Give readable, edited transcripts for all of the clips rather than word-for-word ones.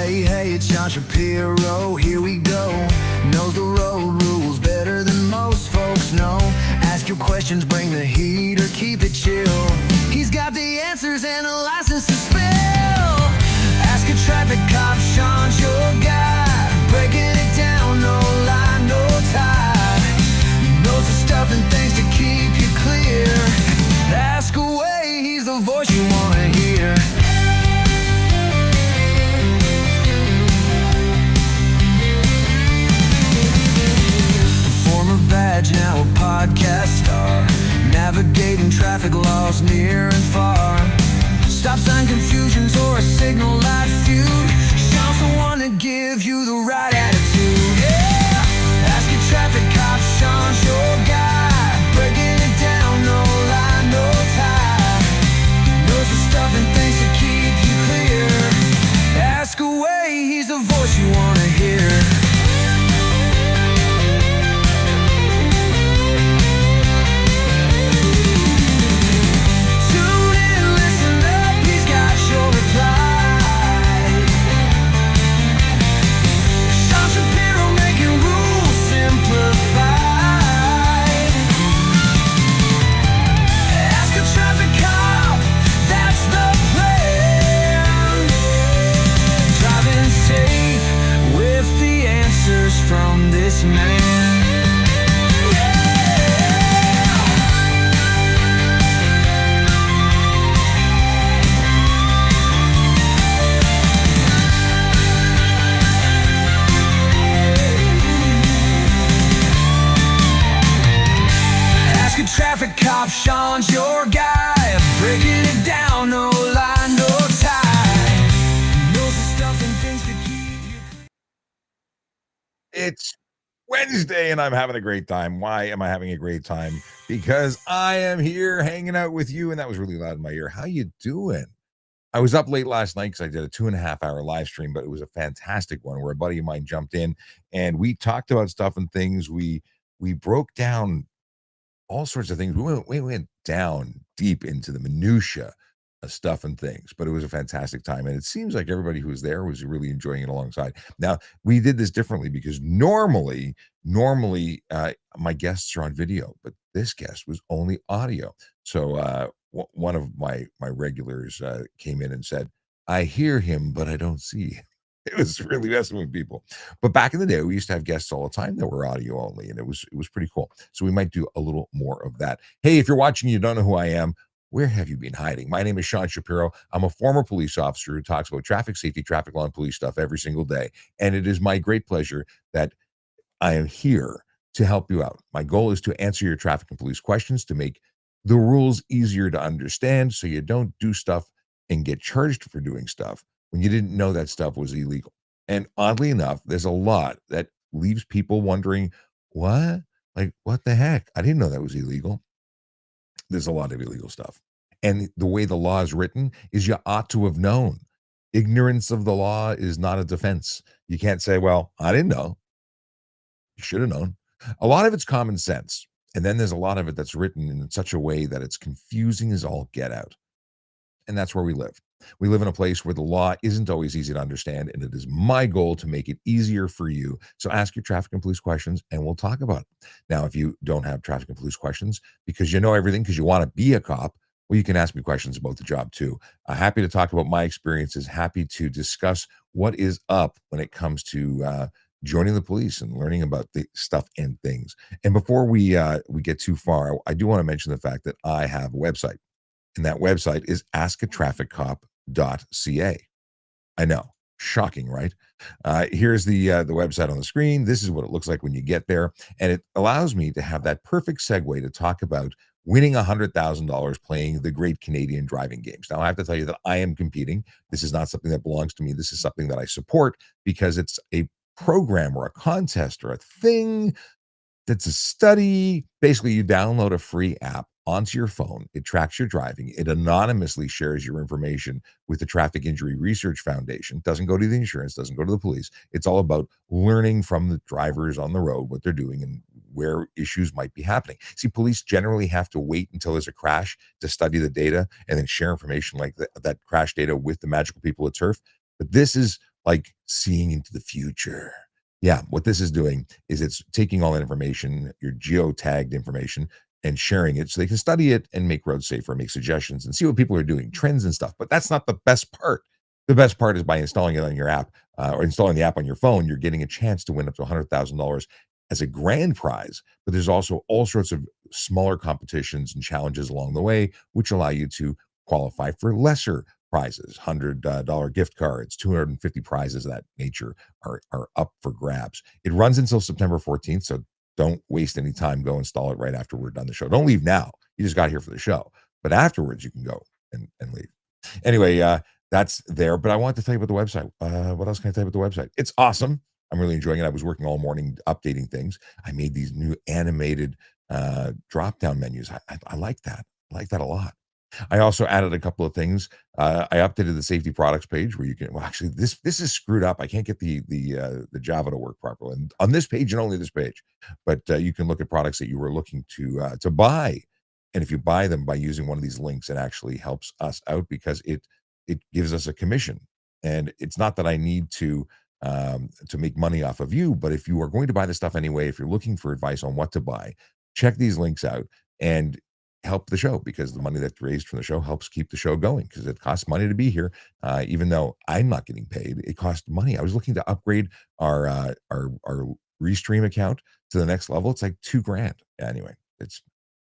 Hey, it's John Shapiro, here we go. Knows the road rules better than most folks know. Ask your questions, bring the heat or keep it chill. He's got the answers and a license to spill. Ask a traffic cop, Sean's your guy. Breaking it down, no lie, no tie. Knows the stuff and things to keep you clear. Ask away, he's the voice you wanna hear. Badge, now a podcast star, navigating traffic laws near and far. Stop sign confusions or a signal light feud. Sean's the one to give you the right attitude. Yeah, ask your traffic cop, Sean's your guy. Breaking it down, no lie, no tie. Knows the stuff and things to keep you clear. Ask away, he's the voice you wanna hear. From this man. Ask a traffic cop, Sean's your guy. Breaking it down, no lie, no tie. Knows the stuff and things to keep you. It's Wednesday and I'm having a great time. Why am I having a great time? Because I am here hanging out with you, and that was really loud in my ear. How you doing? I was up late last night because I did a 2.5-hour live stream, but it was a fantastic one where a buddy of mine jumped in and we talked about stuff and things. We broke down all sorts of things. We went down deep into the minutia of stuff and things, but it was a fantastic time. And it seems like everybody who was there was really enjoying it alongside. Now, we did this differently because normally my guests are on video, but this guest was only audio. So one of my regulars came in and said, I hear him, but I don't see him. It was really messing with people. But back in the day, we used to have guests all the time that were audio only, and it was pretty cool. So we might do a little more of that. Hey, if you're watching, you don't know who I am. Where have you been hiding? My name is Sean Shapiro. I'm a former police officer who talks about traffic safety, traffic law, and police stuff every single day. And it is my great pleasure that I am here to help you out. My goal is to answer your traffic and police questions, to make the rules easier to understand so you don't do stuff and get charged for doing stuff when you didn't know that stuff was illegal. And oddly enough, there's a lot that leaves people wondering, what? Like, what the heck? I didn't know that was illegal. There's a lot of illegal stuff. And the way the law is written is you ought to have known. Ignorance of the law is not a defense. You can't say, well, I didn't know. You should have known. A lot of it's common sense. And then there's a lot of it that's written in such a way that it's confusing as all get out. And that's where we live. We live in a place where the law isn't always easy to understand, and it is my goal to make it easier for you. So ask your traffic and police questions, and we'll talk about it. Now, if you don't have traffic and police questions because you know everything, because you want to be a cop, well, you can ask me questions about the job too. Happy to talk about my experiences, happy to discuss what is up when it comes to joining the police and learning about the stuff and things. And before we get too far, I do want to mention the fact that I have a website. And that website is askatrafficcop.ca. I know, shocking, right? Here's the website on the screen. This is what it looks like when you get there. And it allows me to have that perfect segue to talk about winning $100,000 playing the Great Canadian Driving Games. Now, I have to tell you that I am competing. This is not something that belongs to me. This is something that I support because it's a program or a contest or a thing that's a study. Basically, you download a free app onto your phone. It tracks your driving. It anonymously shares your information with the Traffic Injury Research Foundation. Doesn't go to the insurance, doesn't go to the police. It's all about learning from the drivers on the road, what they're doing and where issues might be happening. See, police generally have to wait until there's a crash to study the data and then share information like that crash data with the magical people at Turf. But this is like seeing into the future. Yeah, what this is doing is it's taking all that information, your geotagged information, and sharing it so they can study it and make roads safer, make suggestions, and see what people are doing, trends and stuff. But that's not the best part. The best part is by installing it on your app or installing the app on your phone, you're getting a chance to win up to $100,000 as a grand prize. But there's also all sorts of smaller competitions and challenges along the way, which allow you to qualify for lesser prizes. $100 gift cards, 250 prizes of that nature are up for grabs. It runs until September 14th, so don't waste any time. Go install it right after we're done the show. Don't leave now. You just got here for the show, but afterwards you can go and leave. Anyway, that's there. But I want to tell you about the website. What else can I tell you about the website? It's awesome. I'm really enjoying it. I was working all morning updating things. I made these new animated drop down menus. I like that. I like that a lot. I also added a couple of things. I updated the safety products page where you can. Well, actually, this is screwed up. I can't get the Java to work properly and on this page and only this page. But you can look at products that you were looking to buy, and if you buy them by using one of these links, it actually helps us out because it gives us a commission. And it's not that I need to make money off of you, but if you are going to buy the stuff anyway, if you're looking for advice on what to buy, check these links out and help the show because the money that's raised from the show helps keep the show going because it costs money to be here. Even though I'm not getting paid, it costs money. I was looking to upgrade our Restream account to the next level. It's like 2 grand. Anyway, it's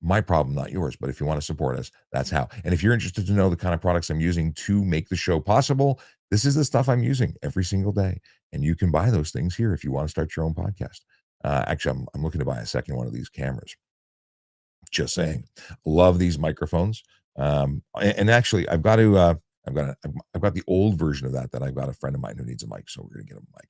my problem, not yours. But if you want to support us, that's how. And if you're interested to know the kind of products I'm using to make the show possible, this is the stuff I'm using every single day. And you can buy those things here if you want to start your own podcast. Actually, I'm looking to buy a second one of these cameras. Just saying. Love these microphones. And actually, I've got the old version of that I've got a friend of mine who needs a mic, so we're gonna get him a mic.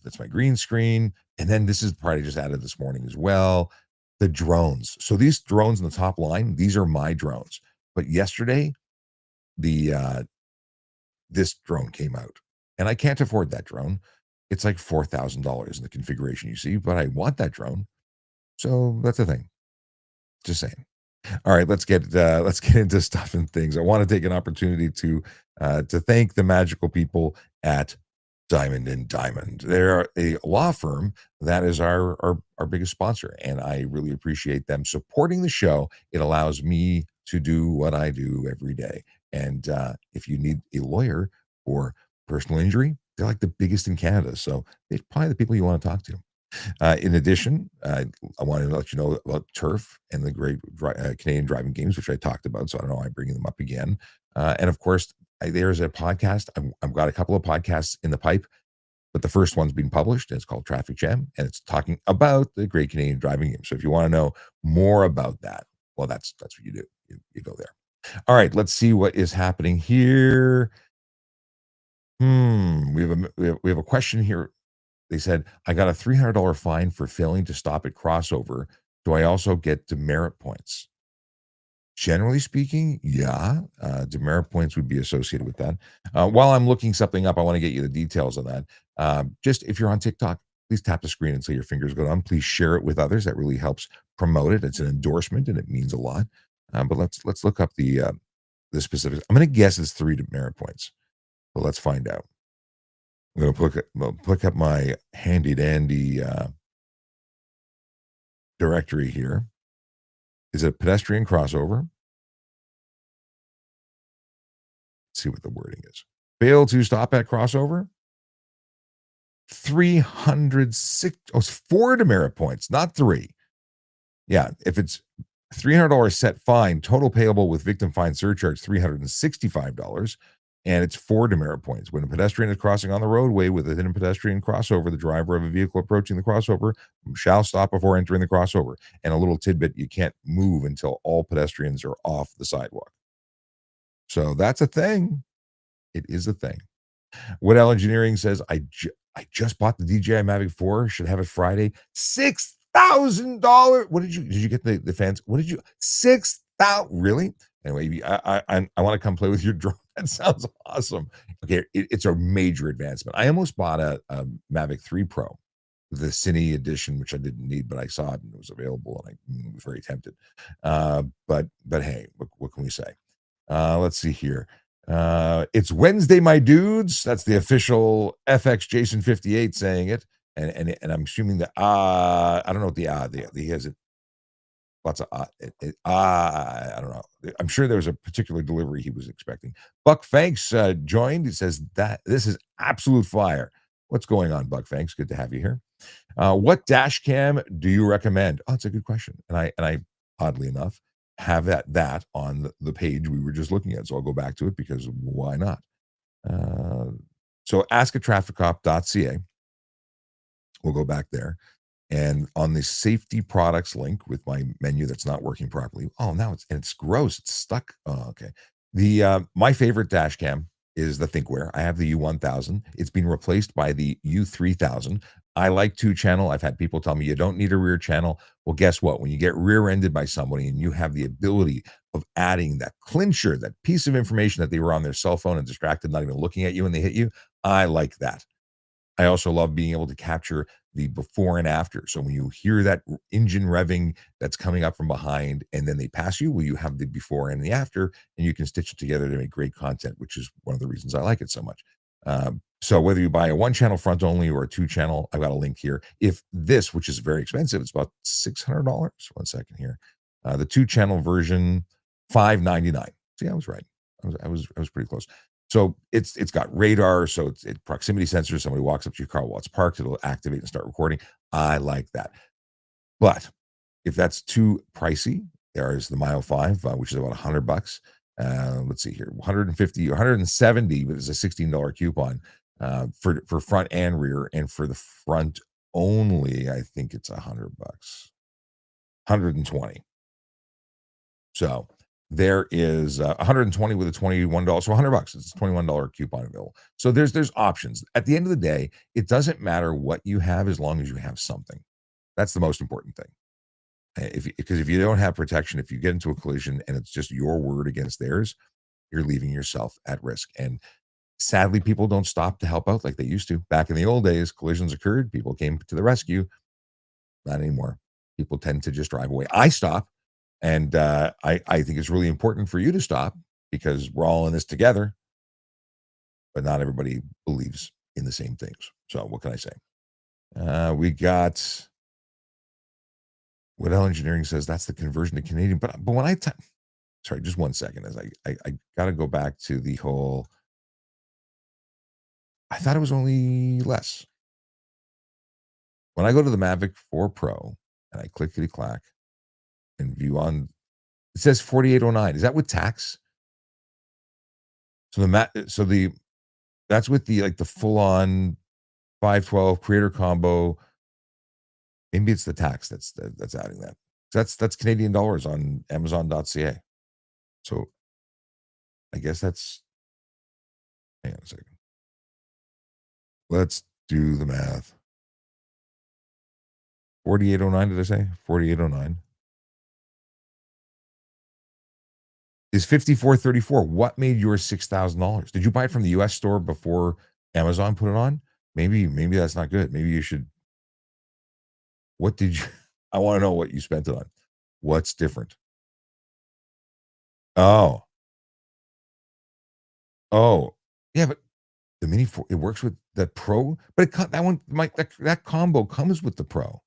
That's my green screen, and then this is the part I just added this morning as well. The drones. So these drones in the top line, these are my drones. But yesterday, the this drone came out, and I can't afford that drone. It's like $4,000 in the configuration you see, but I want that drone. So that's the thing. Just saying. All right, let's get into stuff and things. I want to take an opportunity to thank the magical people at Diamond and Diamond. They're a law firm that is our biggest sponsor, and I really appreciate them supporting the show. It allows me to do what I do every day. And if you need a lawyer for personal injury, they're like the biggest in Canada. So they're probably the people you want to talk to. In addition, I wanted to let you know about Turf and the great Canadian driving games, which I talked about. So I don't know why I'm bringing them up again. And of course, there's a podcast. I've got a couple of podcasts in the pipe, but the first one's been published. And it's called Traffic Jam, and it's talking about the great Canadian driving game. So if you want to know more about that, well, that's what you do. You go there. All right, let's see what is happening here. We have a question here. They said, I got a $300 fine for failing to stop at crossover. Do I also get demerit points? Generally speaking, yeah. Demerit points would be associated with that. While I'm looking something up, I want to get you the details on that. Just if you're on TikTok, please tap the screen until your fingers go down. Please share it with others. That really helps promote it. It's an endorsement and it means a lot. But let's look up the specifics. I'm going to guess it's 3 demerit points, but let's find out. I'm going to pick up my handy dandy directory here. Is it pedestrian crossover? Let's see what the wording is. Fail to stop at crossover. 306. Oh, it's 4 demerit points, not 3. Yeah, if it's $300 set fine, total payable with victim fine surcharge $365. And it's 4 demerit points. When a pedestrian is crossing on the roadway within a pedestrian crossover, the driver of a vehicle approaching the crossover shall stop before entering the crossover. And a little tidbit, you can't move until all pedestrians are off the sidewalk. So that's a thing. It is a thing. Woodell Engineering says, I just bought the DJI Mavic 4, should have it Friday. $6,000. What did you get the fans? What did you, 6,000? Really? Anyway, I want to come play with your drone. That sounds awesome. Okay, it's a major advancement. I almost bought a Mavic 3 Pro, the Cine edition, which I didn't need, but I saw it and it was available, and I was very tempted. But hey, what can we say? Let's see here. It's Wednesday, my dudes. That's the official FX Jason 58 saying it. And I'm assuming that I don't know what the he has it lots of I don't know. I'm sure there was a particular delivery he was expecting. Buck Fanks joined. He says that this is absolute fire. What's going on, Buck Fanks? Good to have you here. What dash cam do you recommend? Oh, it's a good question. And I oddly enough have that on the page we were just looking at. So I'll go back to it because why not? Uh, so askatrafficcop.ca. We'll go back there. And on the safety products link with my menu that's not working properly. Oh, now it's gross. It's stuck. Oh, okay. The my favorite dash cam is the Thinkware. I have the U1000. It's been replaced by the U3000. I like two channel. I've had people tell me you don't need a rear channel. Well, guess what? When you get rear-ended by somebody and you have the ability of adding that clincher, that piece of information that they were on their cell phone and distracted, not even looking at you when they hit you, I like that. I also love being able to capture the before and after. So when you hear that engine revving that's coming up from behind and then they pass you, well, you have the before and the after, and you can stitch it together to make great content, which is one of the reasons I like it so much. So whether you buy a one channel front only or a two channel, I've got a link here. If this, which is very expensive, it's about $600. One second here. The two channel version, $599. See, I was right. I was pretty close. So it's got radar, so it's proximity sensors. Somebody walks up to your car while it's parked, it'll activate and start recording. I like that. But if that's too pricey, there is the Mio 5, which is about $100. Let's see here, 150 or 170, but it's a $16 coupon for front and rear, and for the front only, I think it's $100, 120. So there is 120 with a $21, so $100. It's a $21 coupon available. So there's options. At the end of the day, it doesn't matter what you have as long as you have something. That's the most important thing. Because if you don't have protection, if you get into a collision and it's just your word against theirs, you're leaving yourself at risk. And sadly, people don't stop to help out like they used to. Back in the old days, collisions occurred, people came to the rescue. Not anymore. People tend to just drive away. I stop. And I think it's really important for you to stop because we're all in this together, but not everybody believes in the same things. So what can I say? We got Woodell Engineering says that's the conversion to Canadian. But when sorry, just one second, as I got to go back to the whole. I thought it was only less. When I go to the Mavic 4 Pro and I clickety clack and view on, it says 4809. Is that with tax? So that's with the like the full on 512 creator combo. Maybe it's the tax that's adding that. That's Canadian dollars on Amazon.ca. So I guess that's, hang on a second. Let's do the math. 4809, did I say? 4809 is 5434. What made yours $6,000? Did you buy it from the US store before Amazon put it on? Maybe that's not good. Maybe you should. What did you I want to know what you spent it on. What's different? Oh. Oh. Yeah, but the Mini 4, it works with the Pro, but that one that combo comes with the Pro.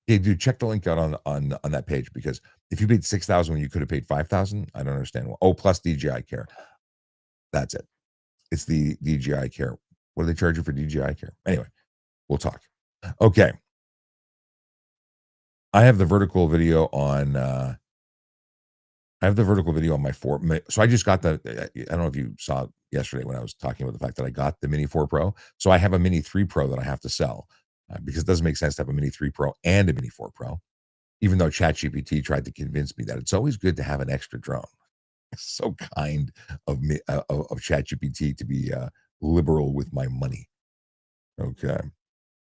Hey, dude, check the link out on that page, because if you paid 6,000 when you could have paid 5,000, I don't understand. Oh, plus DJI Care. That's it. It's the DJI Care. What do they charge you for DJI Care? Anyway, we'll talk. Okay. I have the vertical video on my 4. So I just got I don't know if you saw yesterday when I was talking about the fact that I got the Mini 4 Pro. So I have a Mini 3 Pro that I have to sell because it doesn't make sense to have a Mini 3 Pro and a Mini 4 Pro, even though ChatGPT tried to convince me that it's always good to have an extra drone. It's so kind of me, of ChatGPT to be liberal with my money. Okay.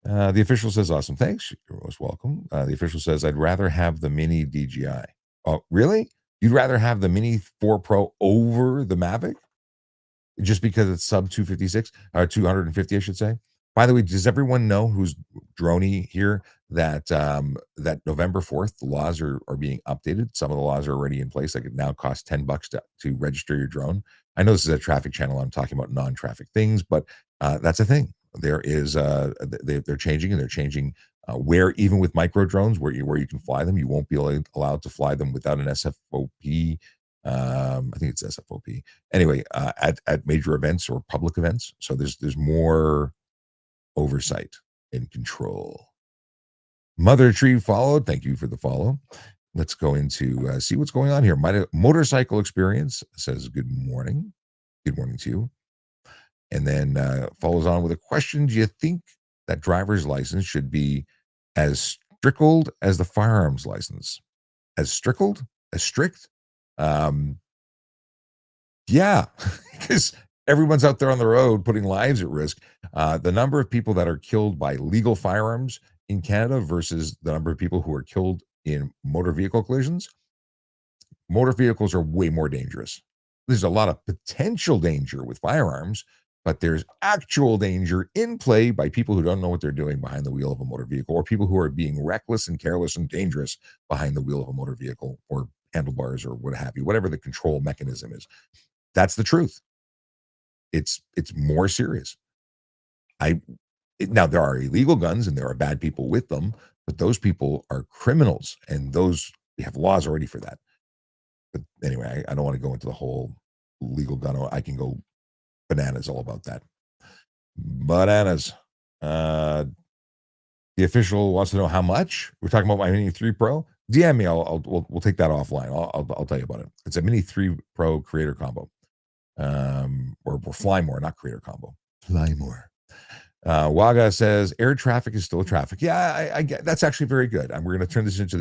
The official says, awesome. Thanks. You're most welcome. The official says, I'd rather have the Mini DJI. Oh, really? You'd rather have the Mini 4 Pro over the Mavic? Just because it's sub 256 or 250, I should say. By the way, does everyone know who's droney here that that November 4th, the laws are being updated? Some of the laws are already in place. Like it now costs $10 to register your drone. I know this is a traffic channel. I'm talking about non-traffic things, but that's a thing. There is they're changing, and they're changing where, even with micro drones, where you can fly them, you won't be allowed to fly them without an SFOP. I think it's SFOP. Anyway, at major events or public events. So there's more oversight and control. Mother Tree followed. Thank you for the follow. Let's go into see what's going on here. My motorcycle experience says good morning. Good morning to you. And then follows on with a question. Do you think that driver's license should be as strickled as the firearms license? As strickled? As strict? Yeah, because everyone's out there on the road putting lives at risk. The number of people that are killed by legal firearms in Canada versus the number of people who are killed in motor vehicle collisions, motor vehicles are way more dangerous. There's a lot of potential danger with firearms, but there's actual danger in play by people who don't know what they're doing behind the wheel of a motor vehicle, or people who are being reckless and careless and dangerous behind the wheel of a motor vehicle, or handlebars, or what have you, whatever the control mechanism is. That's the truth. It's more serious. Now there are illegal guns and there are bad people with them, but those people are criminals, and those, we have laws already for that. But anyway, I don't want to go into the whole legal gun. I can go bananas all about that. Bananas. The official wants to know how much. We're talking about my Mini 3 Pro. DM me. We'll take that offline. I'll tell you about it. It's a Mini 3 Pro Creator combo. Or Fly More, not Creator combo. Fly More. Waga says air traffic is still traffic. Yeah, I get that's actually very good. And we're going to turn this into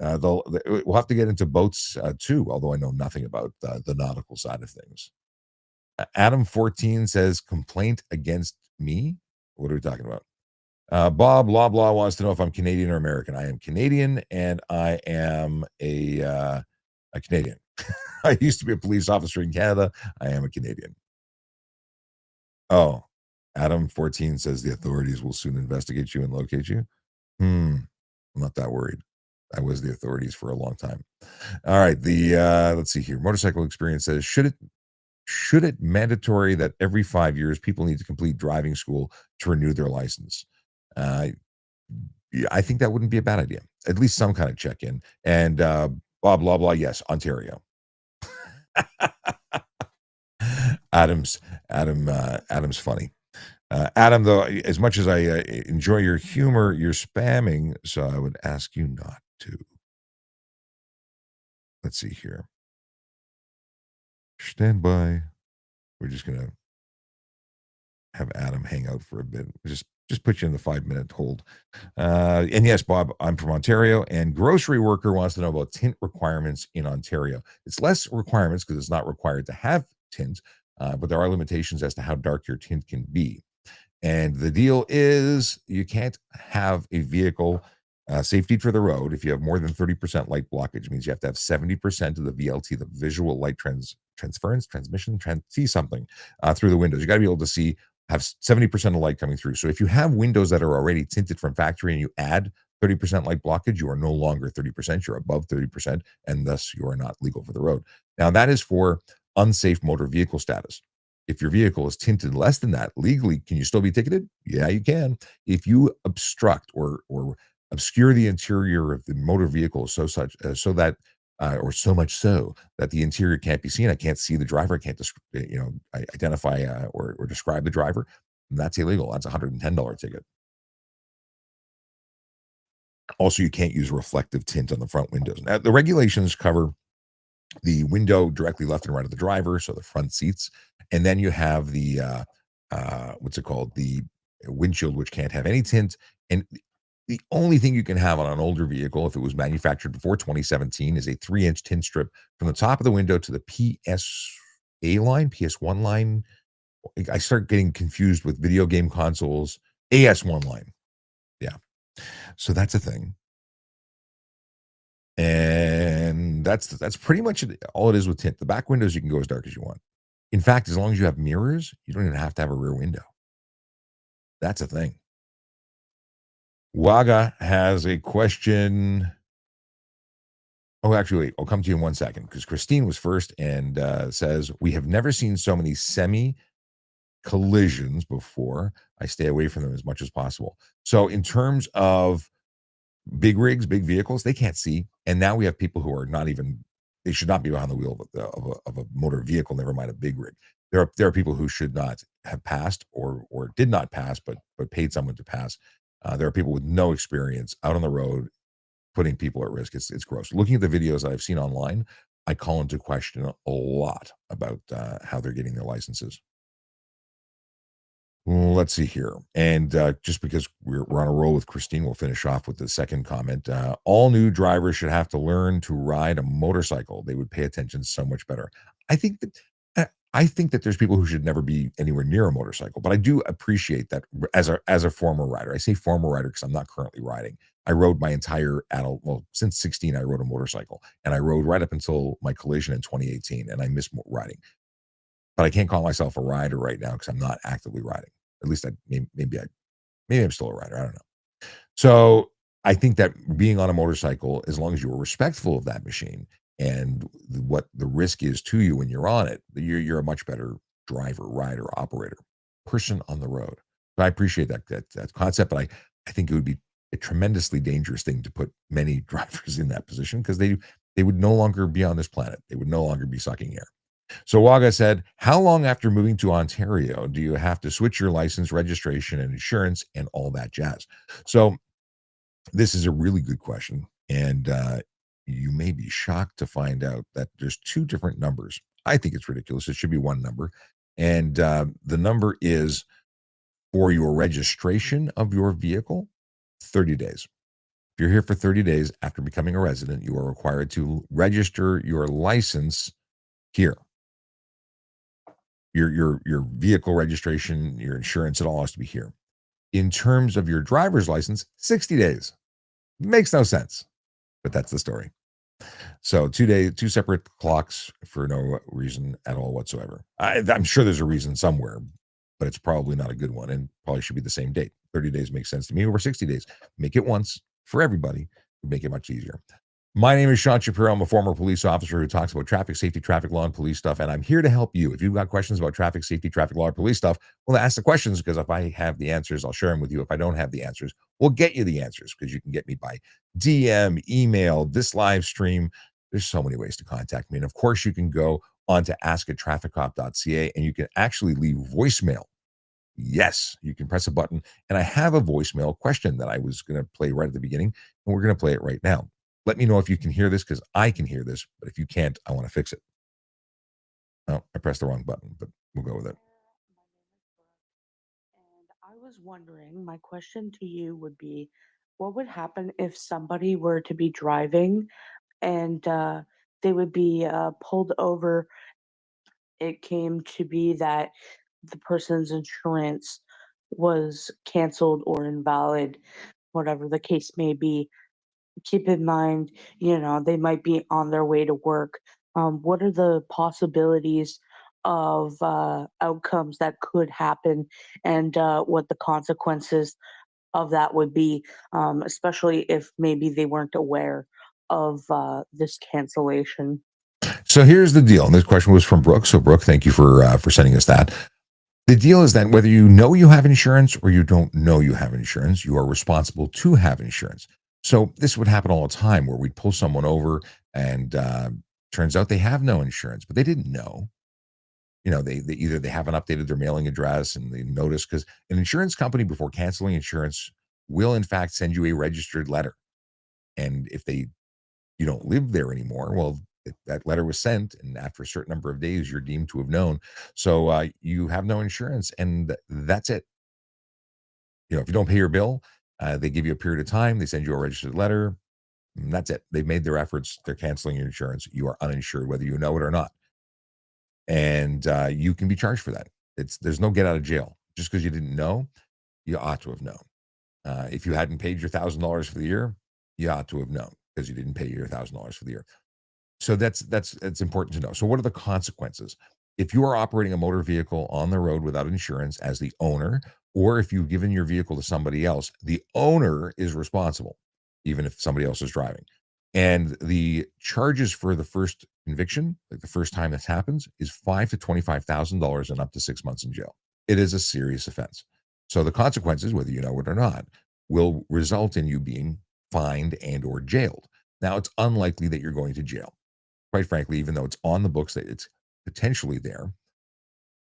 we'll have to get into boats too, although I know nothing about the nautical side of things. Adam 14 says complaint against me. What are we talking about? Bob blah blah wants to know if I'm Canadian or American. I am Canadian, and I am a Canadian. I used to be a police officer in Canada. I am a Canadian. Oh, Adam 14 says the authorities will soon investigate you and locate you. I'm not that worried. I was the authorities for a long time. All right. Let's see here. Motorcycle experience says, should it mandatory that every 5 years people need to complete driving school to renew their license? Yeah, I think that wouldn't be a bad idea. At least some kind of check-in. And blah blah blah. Yes, Ontario. Adam's funny. Adam, though, as much as I enjoy your humor, you're spamming, so I would ask you not to. Let's see here. Stand by. We're just gonna have Adam hang out for a bit. Just put you in the 5-minute hold. And yes, Bob, I'm from Ontario, and grocery worker wants to know about tint requirements in Ontario. It's less requirements because it's not required to have tint, but there are limitations as to how dark your tint can be. And the deal is you can't have a vehicle safety for the road if you have more than 30% light blockage. It means you have to have 70% of the VLT, the visual light transmission, see something through the windows. You got to be able to have 70% of light coming through. So if you have windows that are already tinted from factory and you add 30% light blockage, you are no longer 30%, you're above 30%, and thus you are not legal for the road. Now that is for unsafe motor vehicle status. If your vehicle is tinted less than that, legally, can you still be ticketed? Yeah, you can. If you obstruct or obscure the interior of the motor vehicle so much so that the interior can't be seen, I can't see the driver, I can't identify or describe the driver, that's illegal. That's a $110 ticket. Also, you can't use reflective tint on the front windows. Now, the regulations cover the window directly left and right of the driver, so the front seats, and then you have the what's it called, the windshield, which can't have any tint. And the only thing you can have on an older vehicle, if it was manufactured before 2017, is a 3-inch tint strip from the top of the window to the PS1 line. I start getting confused with video game consoles. AS1 line. Yeah. So that's a thing. And that's pretty much all it is with tint. The back windows, you can go as dark as you want. In fact, as long as you have mirrors, you don't even have to have a rear window. That's a thing. Waga has a question. Oh, actually, wait, I'll come to you in 1 second because Christine was first and says, we have never seen so many semi collisions before. I stay away from them as much as possible. So, in terms of big rigs, big vehicles, they can't see. And now we have people who are not even, they should not be behind the wheel of a motor vehicle, never mind a big rig. There are people who should not have passed or did not pass, but paid someone to pass. There are people with no experience out on the road putting people at risk. It's gross. Looking at the videos that I've seen online, I call into question a lot about how they're getting their licenses. Let's see here. And just because we're on a roll with Christine, we'll finish off with the second comment. All new drivers should have to learn to ride a motorcycle. They would pay attention so much better. I think that I think that there's people who should never be anywhere near a motorcycle, but I do appreciate that as a former rider. I say former rider because I'm not currently riding. I rode my entire adult, well, since 16, I rode a motorcycle, and I rode right up until my collision in 2018, and I miss riding. But I can't call myself a rider right now because I'm not actively riding. At least maybe I'm still a rider. I don't know. So I think that being on a motorcycle, as long as you're respectful of that machine and what the risk is to you when you're on it, you're a much better driver, rider, operator, person on the road. So I appreciate that concept, but I think it would be a tremendously dangerous thing to put many drivers in that position because they would no longer be on this planet. They would no longer be sucking air. So Waga said, how long after moving to Ontario do you have to switch your license, registration, and insurance and all that jazz? So this is a really good question. And you may be shocked to find out that there's two different numbers. I think it's ridiculous. It should be one number. And the number is for your registration of your vehicle, 30 days. If you're here for 30 days after becoming a resident, you are required to register your license here. Your vehicle registration, your insurance, it all has to be here. In terms of your driver's license, 60 days. Makes no sense, but that's the story. So 2 days, two separate clocks for no reason at all whatsoever. I'm sure there's a reason somewhere, but it's probably not a good one and probably should be the same date. 30 days makes sense to me over 60 days. Make it once for everybody. Make it much easier. My name is Sean Shapiro. I'm a former police officer who talks about traffic safety, traffic law, and police stuff. And I'm here to help you. If you've got questions about traffic safety, traffic law, or police stuff, well, ask the questions because if I have the answers, I'll share them with you. If I don't have the answers, we'll get you the answers because you can get me by DM, email, this live stream. There's so many ways to contact me. And of course, you can go on to askatrafficcop.ca and you can actually leave voicemail. Yes, you can press a button. And I have a voicemail question that I was going to play right at the beginning, and we're going to play it right now. Let me know if you can hear this because I can hear this, but if you can't, I want to fix it. Oh, I pressed the wrong button, but we'll go with it. And I was wondering, my question to you would be, what would happen if somebody were to be driving and they would be pulled over? It came to be that the person's insurance was canceled or invalid, whatever the case may be. Keep in mind, they might be on their way to work. What are the possibilities of outcomes that could happen and what the consequences of that would be, especially if maybe they weren't aware of this cancellation? So here's the deal. And this question was from Brooke. So Brooke, thank you for sending us that. The deal is that whether you know you have insurance or you don't know you have insurance, you are responsible to have insurance. So this would happen all the time where we'd pull someone over and turns out they have no insurance, but they didn't know. They either they haven't updated their mailing address and they notice because an insurance company before canceling insurance will in fact send you a registered letter. And if you don't live there anymore, well, that letter was sent, and after a certain number of days, you're deemed to have known. So you have no insurance, and that's it. If you don't pay your bill, they give you a period of time. They send you a registered letter. And that's it. They've made their efforts. They're canceling your insurance. You are uninsured, whether you know it or not, and you can be charged for that. There's no get out of jail. Just because you didn't know, you ought to have known. If you hadn't paid your $1,000 for the year, you ought to have known because you didn't pay your $1,000 for the year. So that's important to know. So what are the consequences? If you are operating a motor vehicle on the road without insurance as the owner, or if you've given your vehicle to somebody else, the owner is responsible, even if somebody else is driving. And the charges for the first conviction, like the first time this happens, is $5,000 to $25,000 and up to 6 months in jail. It is a serious offense. So the consequences, whether you know it or not, will result in you being fined and or jailed. Now, it's unlikely that you're going to jail. Quite frankly, even though it's on the books that it's potentially there,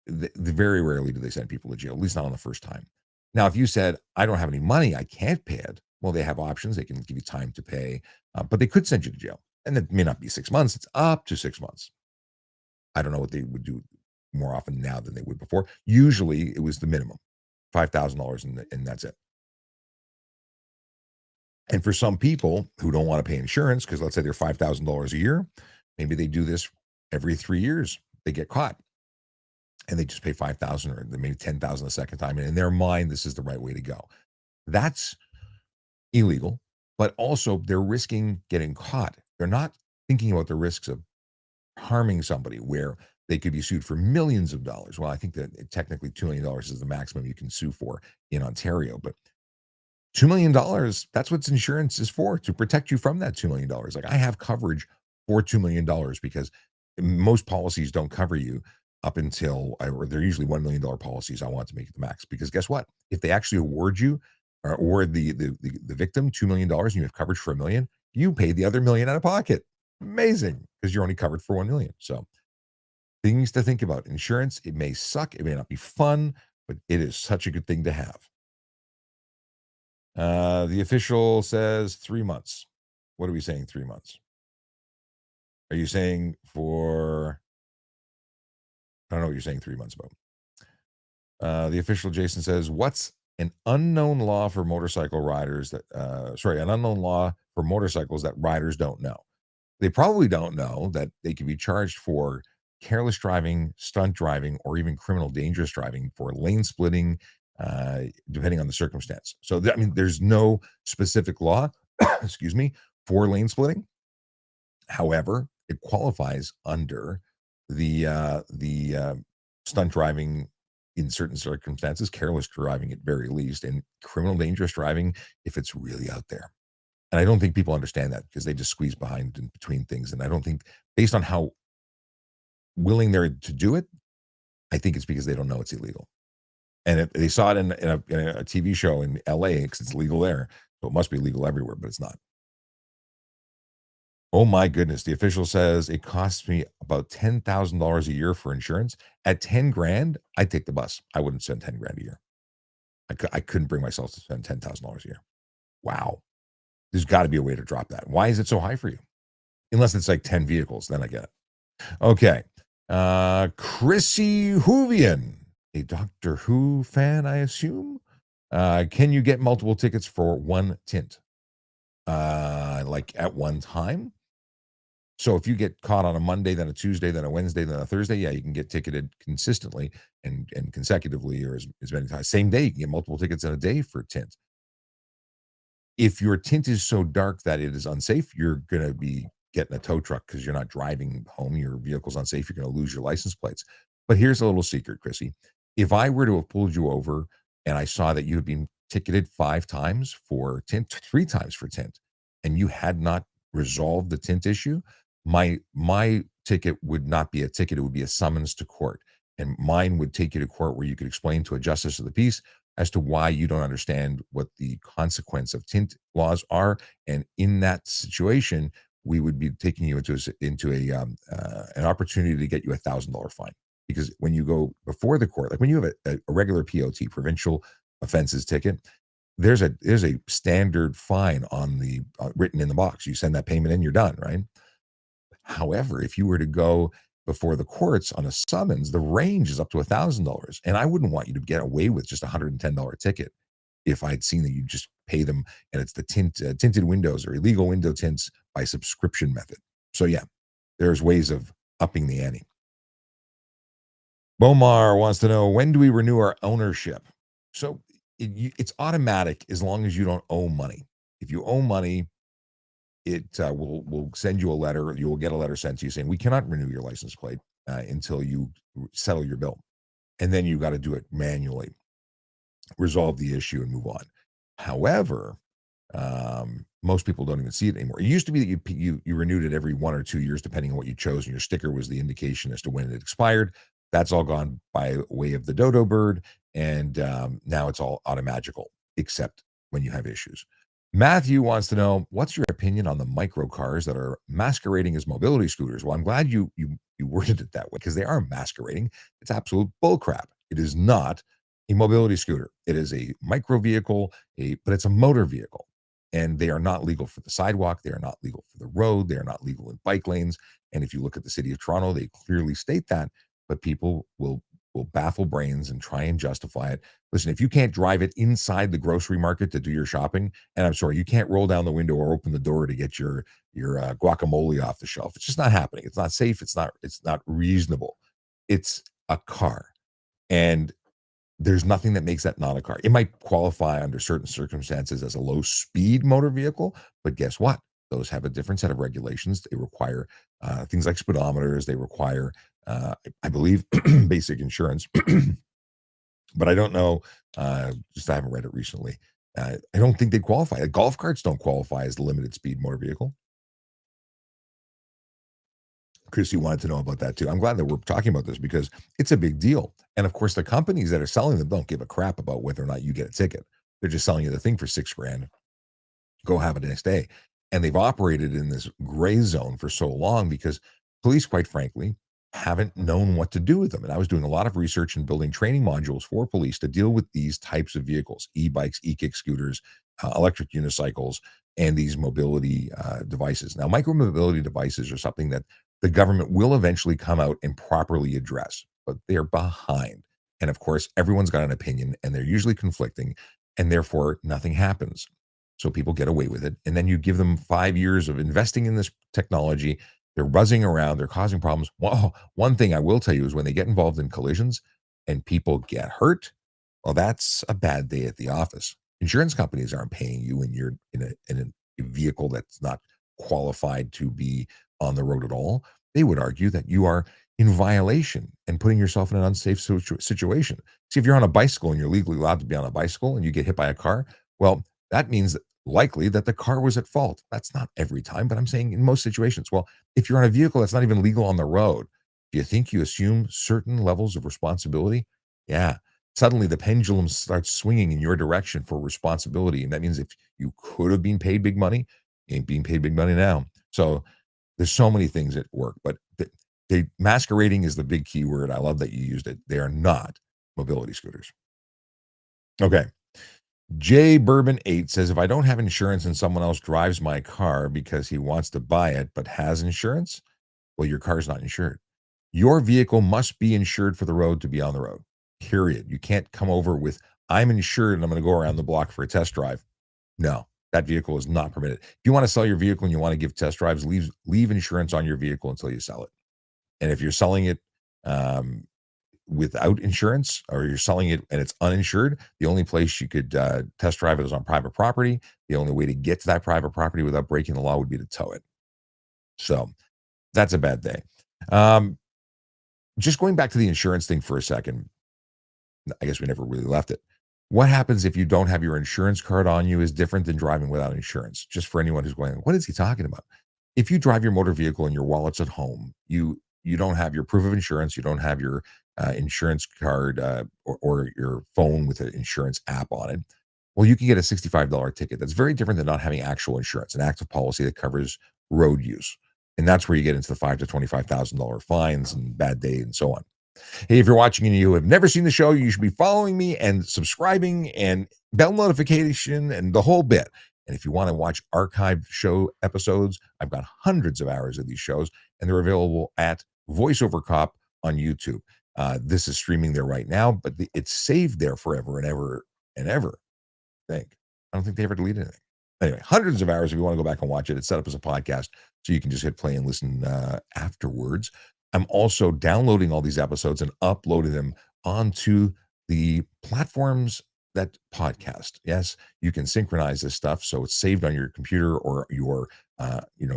very rarely do they send people to jail, at least not on the first time. Now, if you said, I don't have any money, I can't pay it, well, they have options. They can give you time to pay, but they could send you to jail. And it may not be 6 months, it's up to 6 months. I don't know what they would do more often now than they would before. Usually it was the minimum, $5,000, and that's it. And for some people who don't want to pay insurance, because let's say they're $5,000 a year, maybe they do this every 3 years. They get caught and they just pay 5,000 or maybe 10,000 the second time. And in their mind, this is the right way to go. That's illegal, but also they're risking getting caught. They're not thinking about the risks of harming somebody where they could be sued for millions of dollars. Well, I think that technically $2 million is the maximum you can sue for in Ontario, but $2 million, that's what insurance is for, to protect you from that $2 million. Like I have coverage for $2 million because most policies don't cover you up until, or they're usually $1 million policies. I want to make it the max because guess what? If they actually award you or award the victim $2 million and you have coverage for $1 million, you pay the other $1 million out of pocket. Amazing, because you're only covered for $1 million. So things to think about. Insurance, it may suck, it may not be fun, but it is such a good thing to have. The official says 3 months. What are we saying? 3 months. Are you saying for? I don't know what you're saying 3 months about. The official Jason says, "What's an unknown law for motorcycle riders that? An unknown law for motorcycles that riders don't know. They probably don't know that they can be charged for careless driving, stunt driving, or even criminal dangerous driving for lane splitting, depending on the circumstance. So, I mean, there's no specific law, excuse me, for lane splitting. However, it qualifies under the stunt driving in certain circumstances, careless driving at very least, and criminal dangerous driving if it's really out there. And I don't think people understand that because they just squeeze behind in between things. And I don't think, based on how willing they're to do it, I think it's because they don't know it's illegal. And they saw it in a TV show in LA because it's legal there. So it must be legal everywhere, but it's not. Oh my goodness. The official says it costs me about $10,000 a year for insurance. At 10 grand, I'd take the bus. I wouldn't spend 10 grand a year. I couldn't bring myself to spend $10,000 a year. Wow. There's got to be a way to drop that. Why is it so high for you? Unless it's like 10 vehicles, then I get it. Okay. Chrissy Hoovian, a Doctor Who fan, I assume. Can you get multiple tickets for one tint? Like at one time? So if you get caught on a Monday, then a Tuesday, then a Wednesday, then a Thursday, yeah, you can get ticketed consistently and consecutively or as many times. Same day, you can get multiple tickets in a day for tint. If your tint is so dark that it is unsafe, you're going to be getting a tow truck because you're not driving home. Your vehicle's unsafe. You're going to lose your license plates. But here's a little secret, Chrissy. If I were to have pulled you over and I saw that you had been ticketed 5 times for tint, 3 times for tint, and you had not resolved the tint issue, my ticket would not be a ticket. It would be a summons to court. And mine would take you to court where you could explain to a justice of the peace as to why you don't understand what the consequence of tint laws are. And in that situation, we would be taking you into an opportunity to get you $1,000 fine. Because when you go before the court, like when you have a regular POT, provincial offenses ticket, there's a standard fine on the written in the box. You send that payment in, you're done, right? However, if you were to go before the courts on a summons, the range is up to $1,000. And I wouldn't want you to get away with just a $110 ticket if I'd seen that you just pay them and it's the tinted windows or illegal window tints by subscription method. So yeah, there's ways of upping the ante. Bomar wants to know, when do we renew our ownership? So it's automatic as long as you don't owe money. If you owe money, it will send you a letter. You will get a letter sent to you saying we cannot renew your license plate until you settle your bill, and then you got to do it manually, resolve the issue, and move on. However, Most people don't even see it anymore. It used to be that you renewed it every 1 or 2 years, depending on what you chose, and your sticker was the indication as to when it expired. That's all gone by way of the dodo bird, and now it's all automagical, except when you have issues. Matthew wants to know, what's your opinion on the micro cars that are masquerading as mobility scooters? Well, I'm glad you worded it that way, because they are masquerading. It's absolute bullcrap. It is not a mobility scooter. It is a micro vehicle, but it's a motor vehicle, and they are not legal for the sidewalk. They are not legal for the road. They are not legal in bike lanes. And if you look at the city of Toronto, they clearly state that, but people will baffle brains and try and justify it. Listen, if you can't drive it inside the grocery market to do your shopping, and I'm sorry, you can't roll down the window or open the door to get your guacamole off the shelf. It's just not happening. It's not safe. It's not reasonable. It's a car, and there's nothing that makes that not a car. It might qualify under certain circumstances as a low speed motor vehicle, but guess what? Those have a different set of regulations. They require things like speedometers. They require, I believe, basic insurance. But I don't know. Just I haven't read it recently. I don't think they qualify. Golf carts don't qualify as the limited speed motor vehicle. Chrissy wanted to know about that too. I'm glad that we're talking about this because it's a big deal. And of course, the companies that are selling them don't give a crap about whether or not you get a ticket. They're just selling you the thing for $6,000. Go have it the next day. And they've operated in this gray zone for so long because police, quite frankly, haven't known what to do with them. And I was doing a lot of research and building training modules for police to deal with these types of vehicles: e-bikes, e-kick scooters, electric unicycles, and these mobility devices. Now, micro-mobility devices are something that the government will eventually come out and properly address, but they're behind. And of course, everyone's got an opinion, and they're usually conflicting, and therefore nothing happens. So people get away with it. And then you give them 5 years of investing in this technology. They're buzzing around, they're causing problems. Well, one thing I will tell you is when they get involved in collisions and people get hurt, well, that's a bad day at the office. Insurance companies aren't paying you when you're in a vehicle that's not qualified to be on the road at all. They would argue that you are in violation and putting yourself in an unsafe situation. See, if you're on a bicycle and you're legally allowed to be on a bicycle and you get hit by a car, well, that means likely that the car was at fault. That's not every time, but I'm saying in most situations. Well, if you're on a vehicle that's not even legal on the road, do you think you assume certain levels of responsibility? Yeah. Suddenly the pendulum starts swinging in your direction for responsibility. And that means if you could have been paid big money, you ain't being paid big money now. So there's so many things at work, but the masquerading is the big key word. I love that you used it. They are not mobility scooters. Okay. J Bourbon 8 says, if I don't have insurance and someone else drives my car because he wants to buy it but has insurance, well, your car's not insured. Your vehicle must be insured for the road to be on the road, period. You can't come over with, I'm insured and I'm going to go around the block for a test drive. No, that vehicle is not permitted. If you want to sell your vehicle and you want to give test drives, leave insurance on your vehicle until you sell it. And if you're selling it without insurance, or you're selling it and it's uninsured, the only place you could test drive it is on private property. The only way to get to that private property without breaking the law would be to tow it. So that's a bad day. Just going back to the insurance thing for a second, I guess we never really left it. What happens if you don't have your insurance card on you is different than driving without insurance. Just for anyone who's going, what is he talking about? If you drive your motor vehicle and your wallet's at home, you don't have your proof of insurance, you don't have your insurance card or your phone with an insurance app on it, well, you can get a $65 ticket. That's very different than not having actual insurance, an active policy that covers road use. And that's where you get into the $5,000 to $25,000 fines and bad day and so on. Hey, if you're watching and you have never seen the show, you should be following me and subscribing and bell notification and the whole bit. And if you want to watch archived show episodes, I've got hundreds of hours of these shows, and they're available at VoiceOver Cop on YouTube. This is streaming there right now, but it's saved there forever and ever and ever. I don't think they ever deleted anything. Anyway, hundreds of hours if you want to go back and watch it. It's set up as a podcast, so you can just hit play and listen afterwards. I'm also downloading all these episodes and uploading them onto the platforms that podcast. Yes, you can synchronize this stuff so it's saved on your computer or your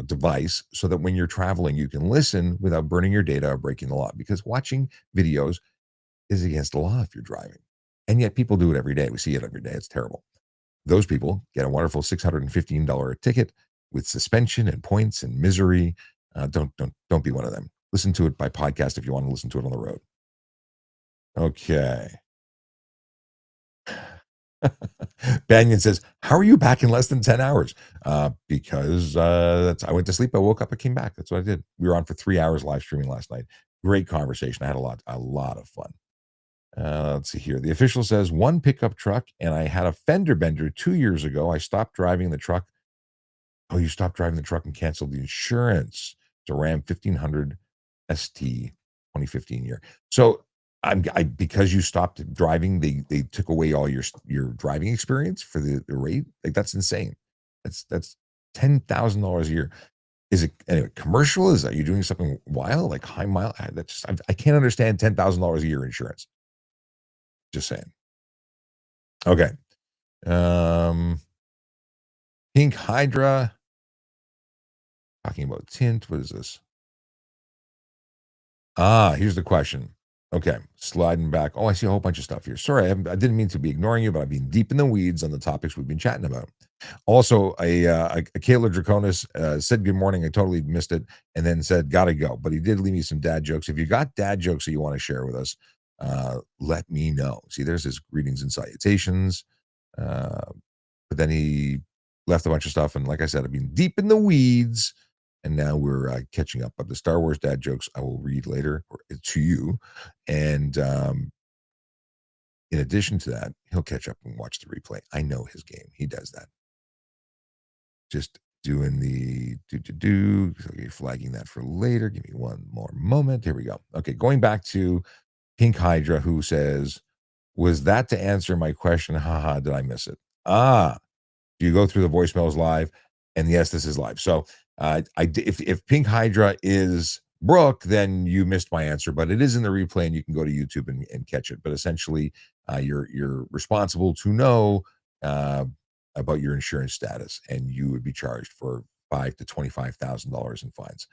device, so that when you're traveling, you can listen without burning your data or breaking the law. Because watching videos is against the law if you're driving, and yet people do it every day. We see it every day. It's terrible. those people get a wonderful $615 ticket with suspension and points and misery. Don't be one of them. Listen to it by podcast if you want to listen to it on the road. Okay. Banyan says, "How are you back in less than 10 hours?" Because I went to sleep, I woke up, I came back. That's what I did. We were on for 3 hours live streaming last night. Great conversation. I had a lot of fun. Let's see here. The official says, "One pickup truck, and I had a fender bender 2 years ago. I stopped driving the truck." Oh, you stopped driving the truck and canceled the insurance. It's a Ram 1500 ST 2015 year. So because you stopped driving, they took away all your driving experience for the rate. Like, that's insane. That's $10,000 a year. Is it anyway? Commercial? Is that you doing something wild like high mile? I can't understand $10,000 a year insurance. Just saying. Okay. Pink Hydra. Talking about tint. What is this? Here's the question. Okay, sliding back. Oh, I see a whole bunch of stuff here. Sorry, I didn't mean to be ignoring you, but I've been deep in the weeds on the topics we've been chatting about. Also, a Kayla Draconis said good morning. I totally missed it, and then said gotta go. But he did leave me some dad jokes. If you got dad jokes that you want to share with us, let me know. See, there's his greetings and salutations. But then he left a bunch of stuff, and like I said, I've been deep in the weeds. And now we're catching up. But the Star Wars dad jokes I will read later to you. And in addition to that, he'll catch up and watch the replay. I know his game. He does that. Just doing the do. Okay, flagging that for later. Give me one more moment. Here we go. Okay, going back to Pink Hydra, who says, "Was that to answer my question? Haha, did I miss it?" You go through the voicemails live, and yes, this is live. So if Pink Hydra is Brooke, then you missed my answer, but it is in the replay, and you can go to YouTube and catch it. But essentially, you're responsible to know about your insurance status, and you would be charged for $5,000 to $25,000 in fines,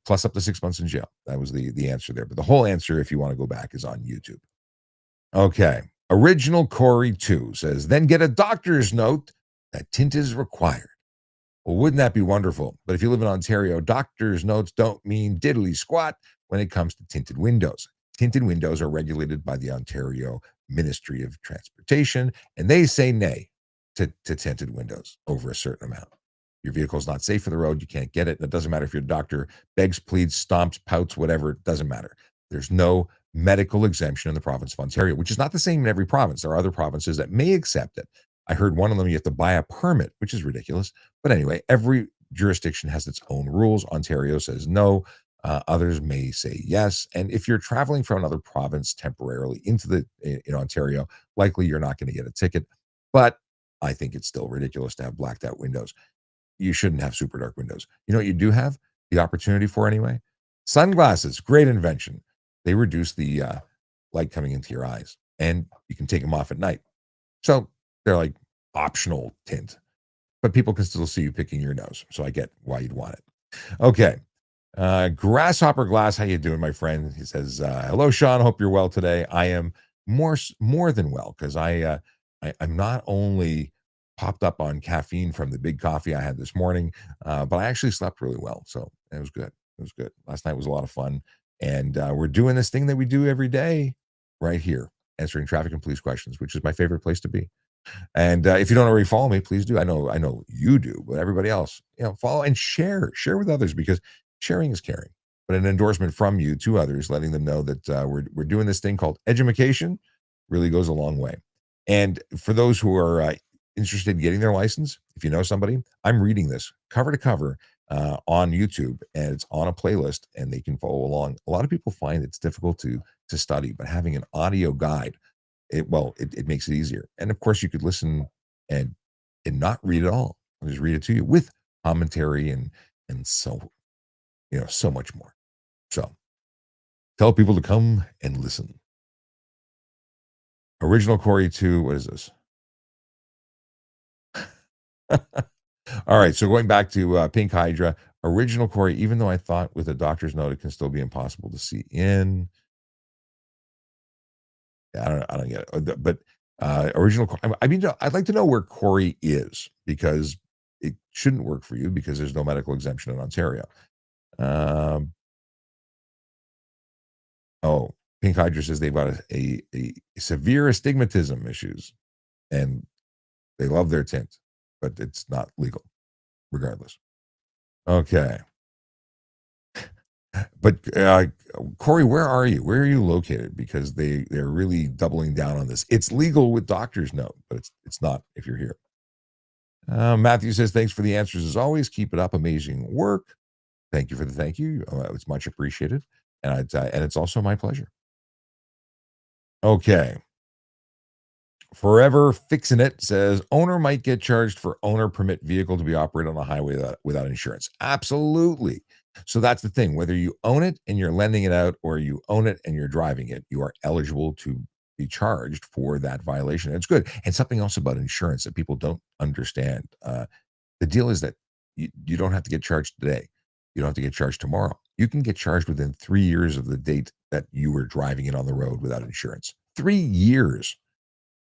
plus up to 6 months in jail. That was the answer there. But the whole answer, if you want to go back, is on YouTube. Okay. Original Corey 2 says, "Then get a doctor's note that tint is required." Well, wouldn't that be wonderful? But if you live in Ontario, doctor's notes don't mean diddly squat when it comes to tinted windows. Tinted windows are regulated by the Ontario Ministry of Transportation, and they say nay to tinted windows over a certain amount. Your vehicle's not safe for the road. You can't get it. And it doesn't matter if your doctor begs, pleads, stomps, pouts, whatever. It doesn't matter. There's no medical exemption in the province of Ontario, which is not the same in every province. There are other provinces that may accept it. I heard one of them, you have to buy a permit, which is ridiculous. But anyway, every jurisdiction has its own rules. Ontario says no. Others may say yes. And if you're traveling from another province temporarily in Ontario, likely you're not going to get a ticket. But I think it's still ridiculous to have blacked out windows. You shouldn't have super dark windows. You know what you do have the opportunity for anyway? Sunglasses, great invention. They reduce the light coming into your eyes, and you can take them off at night. So they're like optional tint, but people can still see you picking your nose. So I get why you'd want it. Okay. Grasshopper Glass, how you doing, my friend? He says, "Hello, Sean. Hope you're well today. I am more than well, because I'm not only popped up on caffeine from the big coffee I had this morning, but I actually slept really well. So it was good. It was good. Last night was a lot of fun. And we're doing this thing that we do every day right here, answering traffic and police questions, which is my favorite place to be. And if you don't already follow me, please do. I know you do, but everybody else, follow and share with others, because sharing is caring. But an endorsement from you to others, letting them know that we're doing this thing called edumacation, really goes a long way. And for those who are interested in getting their license, if you know somebody, I'm reading this cover to cover on YouTube, and it's on a playlist, and they can follow along. A lot of people find it's difficult to study, but having an audio guide, it makes it easier. And of course, you could listen and not read it all. I'll just read it to you with commentary and so so much more. So tell people to come and listen. Original Corey 2, what is this? All right, so going back to Pink Hydra, Original Corey, even though I thought with a doctor's note it can still be impossible to see in. Yeah, I don't get it. But I mean, I'd like to know where Corey is because it shouldn't work for you because there's no medical exemption in Ontario. Um, oh, Pink Hydra says they've got a severe astigmatism issues and they love their tint, but it's not legal regardless. Okay. But Corey, where are you? Where are you located? Because they're really doubling down on this. It's legal with doctor's note, but it's not if you're here. Matthew says, thanks for the answers as always. Keep it up. Amazing work. Thank you for the thank you. It's much appreciated. And it's also my pleasure. Okay. Forever Fixing It says owner might get charged for owner permit vehicle to be operated on the highway without insurance. Absolutely. So that's the thing. Whether you own it and you're lending it out or you own it and you're driving it, you are eligible to be charged for that violation. It's good. And something else about insurance that people don't understand. The deal is that you don't have to get charged today. You don't have to get charged tomorrow. You can get charged within 3 years of the date that you were driving it on the road without insurance. 3 years.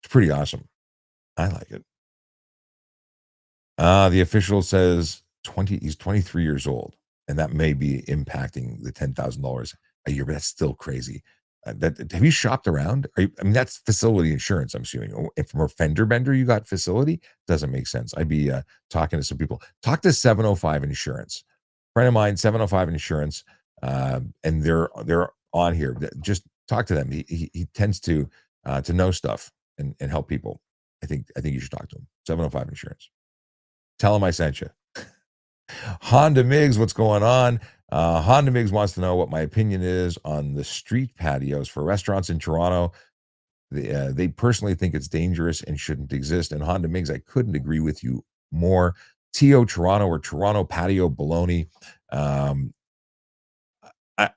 It's pretty awesome. I like it. The official says he's 23 years old, and that may be impacting the $10,000 a year, but that's still crazy. Have you shopped around? I mean, that's facility insurance, I'm assuming. If from a fender bender you got facility, doesn't make sense. I'd be talking to some people. Talk to 705 Insurance. Friend of mine, 705 Insurance, and they're on here. Just talk to them. He tends to know stuff and help people. I think you should talk to him. 705 Insurance. Tell him I sent you. Honda Migs, what's going on? Honda Migs wants to know what my opinion is on the street patios for restaurants in Toronto. They personally think it's dangerous and shouldn't exist. And Honda Migs, I couldn't agree with you more. TO Toronto or Toronto patio baloney. I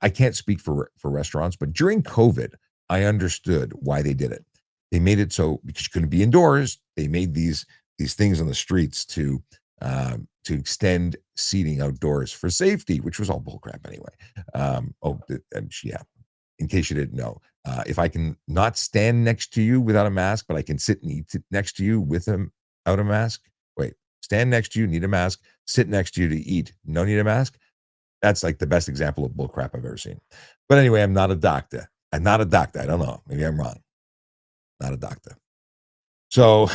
can't speak for restaurants, but during COVID, I understood why they did it. They made it so because you couldn't be indoors. They made these things on the streets to extend seating outdoors for safety, which was all bullcrap anyway. Yeah. In case you didn't know, if I can not stand next to you without a mask, but I can sit and eat next to you without a mask. Wait, stand next to you, need a mask. Sit next to you to eat, no need a mask. That's like the best example of bullcrap I've ever seen. But anyway, I'm not a doctor. I don't know. Maybe I'm wrong. Not a doctor. So,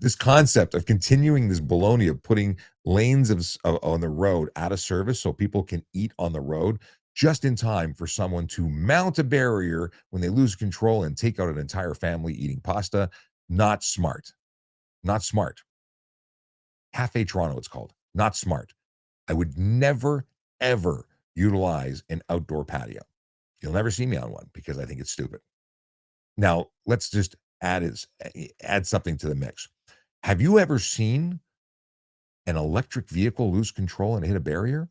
this concept of continuing this baloney of putting lanes on the road out of service so people can eat on the road just in time for someone to mount a barrier when they lose control and take out an entire family eating pasta. Not smart. Not smart. Cafe Toronto, it's called. Not smart. I would never, ever utilize an outdoor patio. You'll never see me on one because I think it's stupid. Now, let's just add something to the mix. Have you ever seen an electric vehicle lose control and hit a barrier?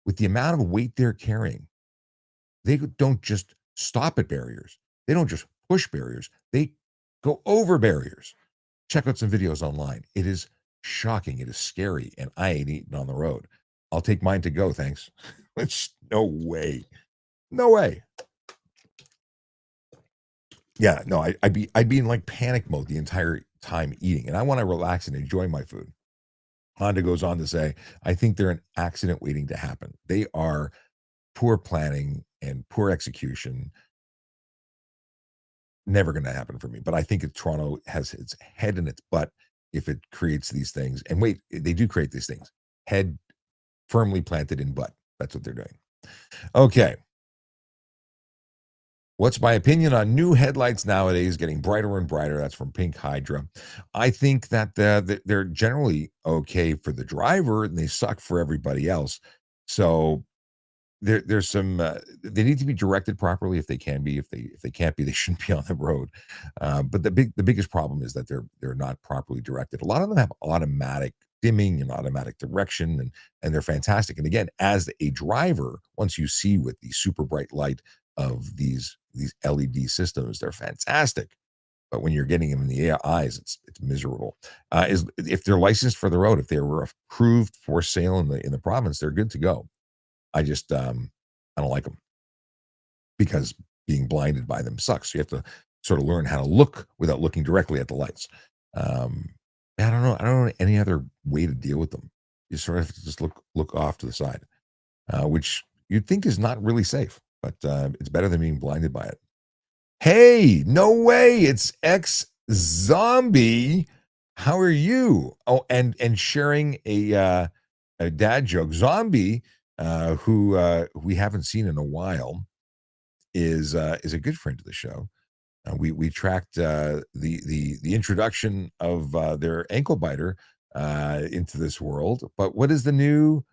With the amount of weight they're carrying, they don't just stop at barriers. They don't just push barriers. They go over barriers. Check out some videos online. It is shocking. It is scary. And I ain't eating on the road. I'll take mine to go, thanks. No way. No way. Yeah, no, I'd be in like panic mode the entire time eating, and I want to relax and enjoy my food. Honda goes on to say, I think they're an accident waiting to happen. They are poor planning and poor execution. Never going to happen for me. But I think Toronto has its head in its butt if it creates these things. And wait, they do create these things. Head firmly planted in butt. That's what they're doing. Okay. What's my opinion on new headlights nowadays getting brighter and brighter? That's from Pink Hydra. I think that they're generally okay for the driver and they suck for everybody else. So there's some they need to be directed properly if they can be. If they can't be, they shouldn't be on the road. But the biggest problem is that they're not properly directed. A lot of them have automatic dimming and automatic direction, and they're fantastic. And again, as a driver, once you see with the super bright light of these LED systems, they're fantastic. But when you're getting them in the eyes, it's miserable. If they're licensed for the road, if they were approved for sale in the province, they're good to go. I just I don't like them because being blinded by them sucks. You have to sort of learn how to look without looking directly at the lights. Um, I don't know. I don't know any other way to deal with them. You sort of have to just look off to the side, which you'd think is not really safe, but it's better than being blinded by it. Hey, no way! It's X Zombie. How are you? Oh, and sharing a dad joke. Zombie, who we haven't seen in a while, is a good friend of the show. We tracked the introduction of their ankle biter into this world. But what is the new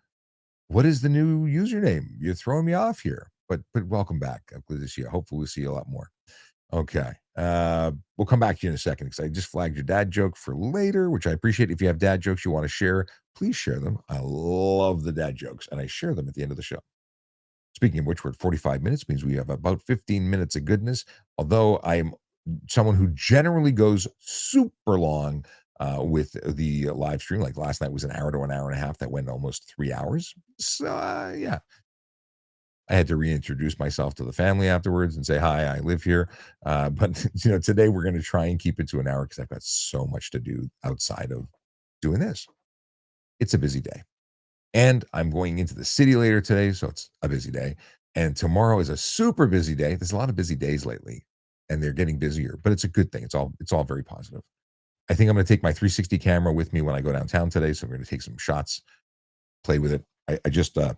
username? You're throwing me off here. But welcome back. I'm glad to see you. Hopefully we'll see you a lot more. Okay. We'll come back to you in a second because I just flagged your dad joke for later, which I appreciate. If you have dad jokes you want to share, please share them. I love the dad jokes, and I share them at the end of the show. Speaking of which, we're at 45 minutes, means we have about 15 minutes of goodness. Although I'm someone who generally goes super long with the live stream. Like last night was an hour to an hour and a half that went almost 3 hours. So, yeah, I had to reintroduce myself to the family afterwards and say, hi, I live here. But, today we're going to try and keep it to an hour because I've got so much to do outside of doing this. It's a busy day. And I'm going into the city later today, so it's a busy day. And tomorrow is a super busy day. There's a lot of busy days lately, and they're getting busier, but it's a good thing. It's all very positive. I think I'm going to take my 360 camera with me when I go downtown today, so I'm going to take some shots, play with it. I just got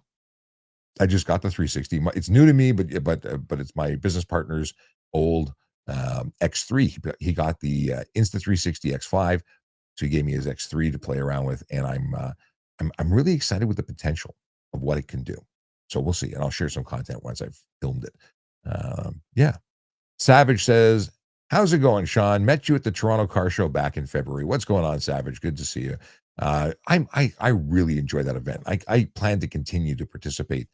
the 360. It's new to me, but it's my business partner's old X3. He got the Insta360 X5, so he gave me his X3 to play around with, and I'm really excited with the potential of what it can do. So we'll see, and I'll share some content once I've filmed it. Yeah. Savage says, "How's it going, Sean? Met you at the Toronto Car Show back in February. What's going on, Savage? Good to see you. I really enjoy that event. I plan to continue to participate,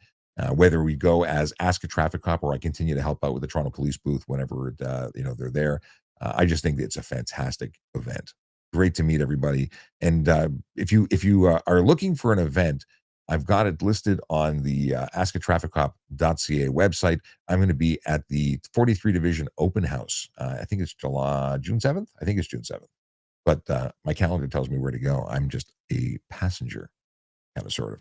whether we go as Ask a Traffic Cop or I continue to help out with the Toronto Police booth whenever they're there. I just think it's a fantastic event. Great to meet everybody. And if you are looking for an event, I've got it listed on the askatrafficcop.ca website. I'm going to be at the 43 Division Open House. I think it's June 7th. I think it's June 7th. But my calendar tells me where to go. I'm just a passenger, kind of, sort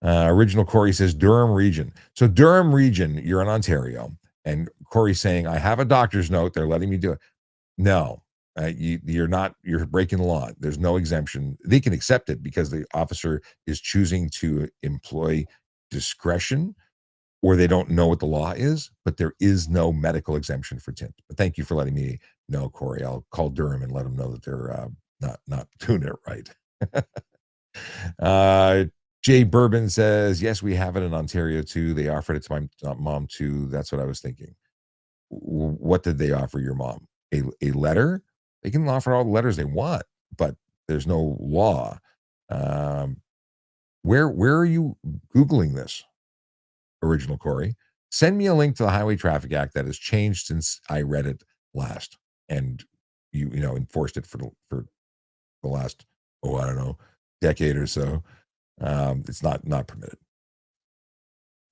of. Original Corey says Durham region. So Durham region, you're in Ontario. And Corey's saying, I have a doctor's note. They're letting me do it. No, you're not. You're breaking the law. There's no exemption. They can accept it because the officer is choosing to employ discretion, or they don't know what the law is, but there is no medical exemption for tint. But thank you for letting me know, Corey. I'll call Durham and let them know that they're not doing it right. Jay Bourbon says, yes, we have it in Ontario too. They offered it to my mom too. That's what I was thinking. What did they offer your mom? A letter? They can offer all the letters they want, but there's no law. Where are you Googling this? Original Corey, send me a link to the Highway Traffic Act that has changed since I read it last, and you enforced it for the last, I don't know, decade or so. It's not permitted.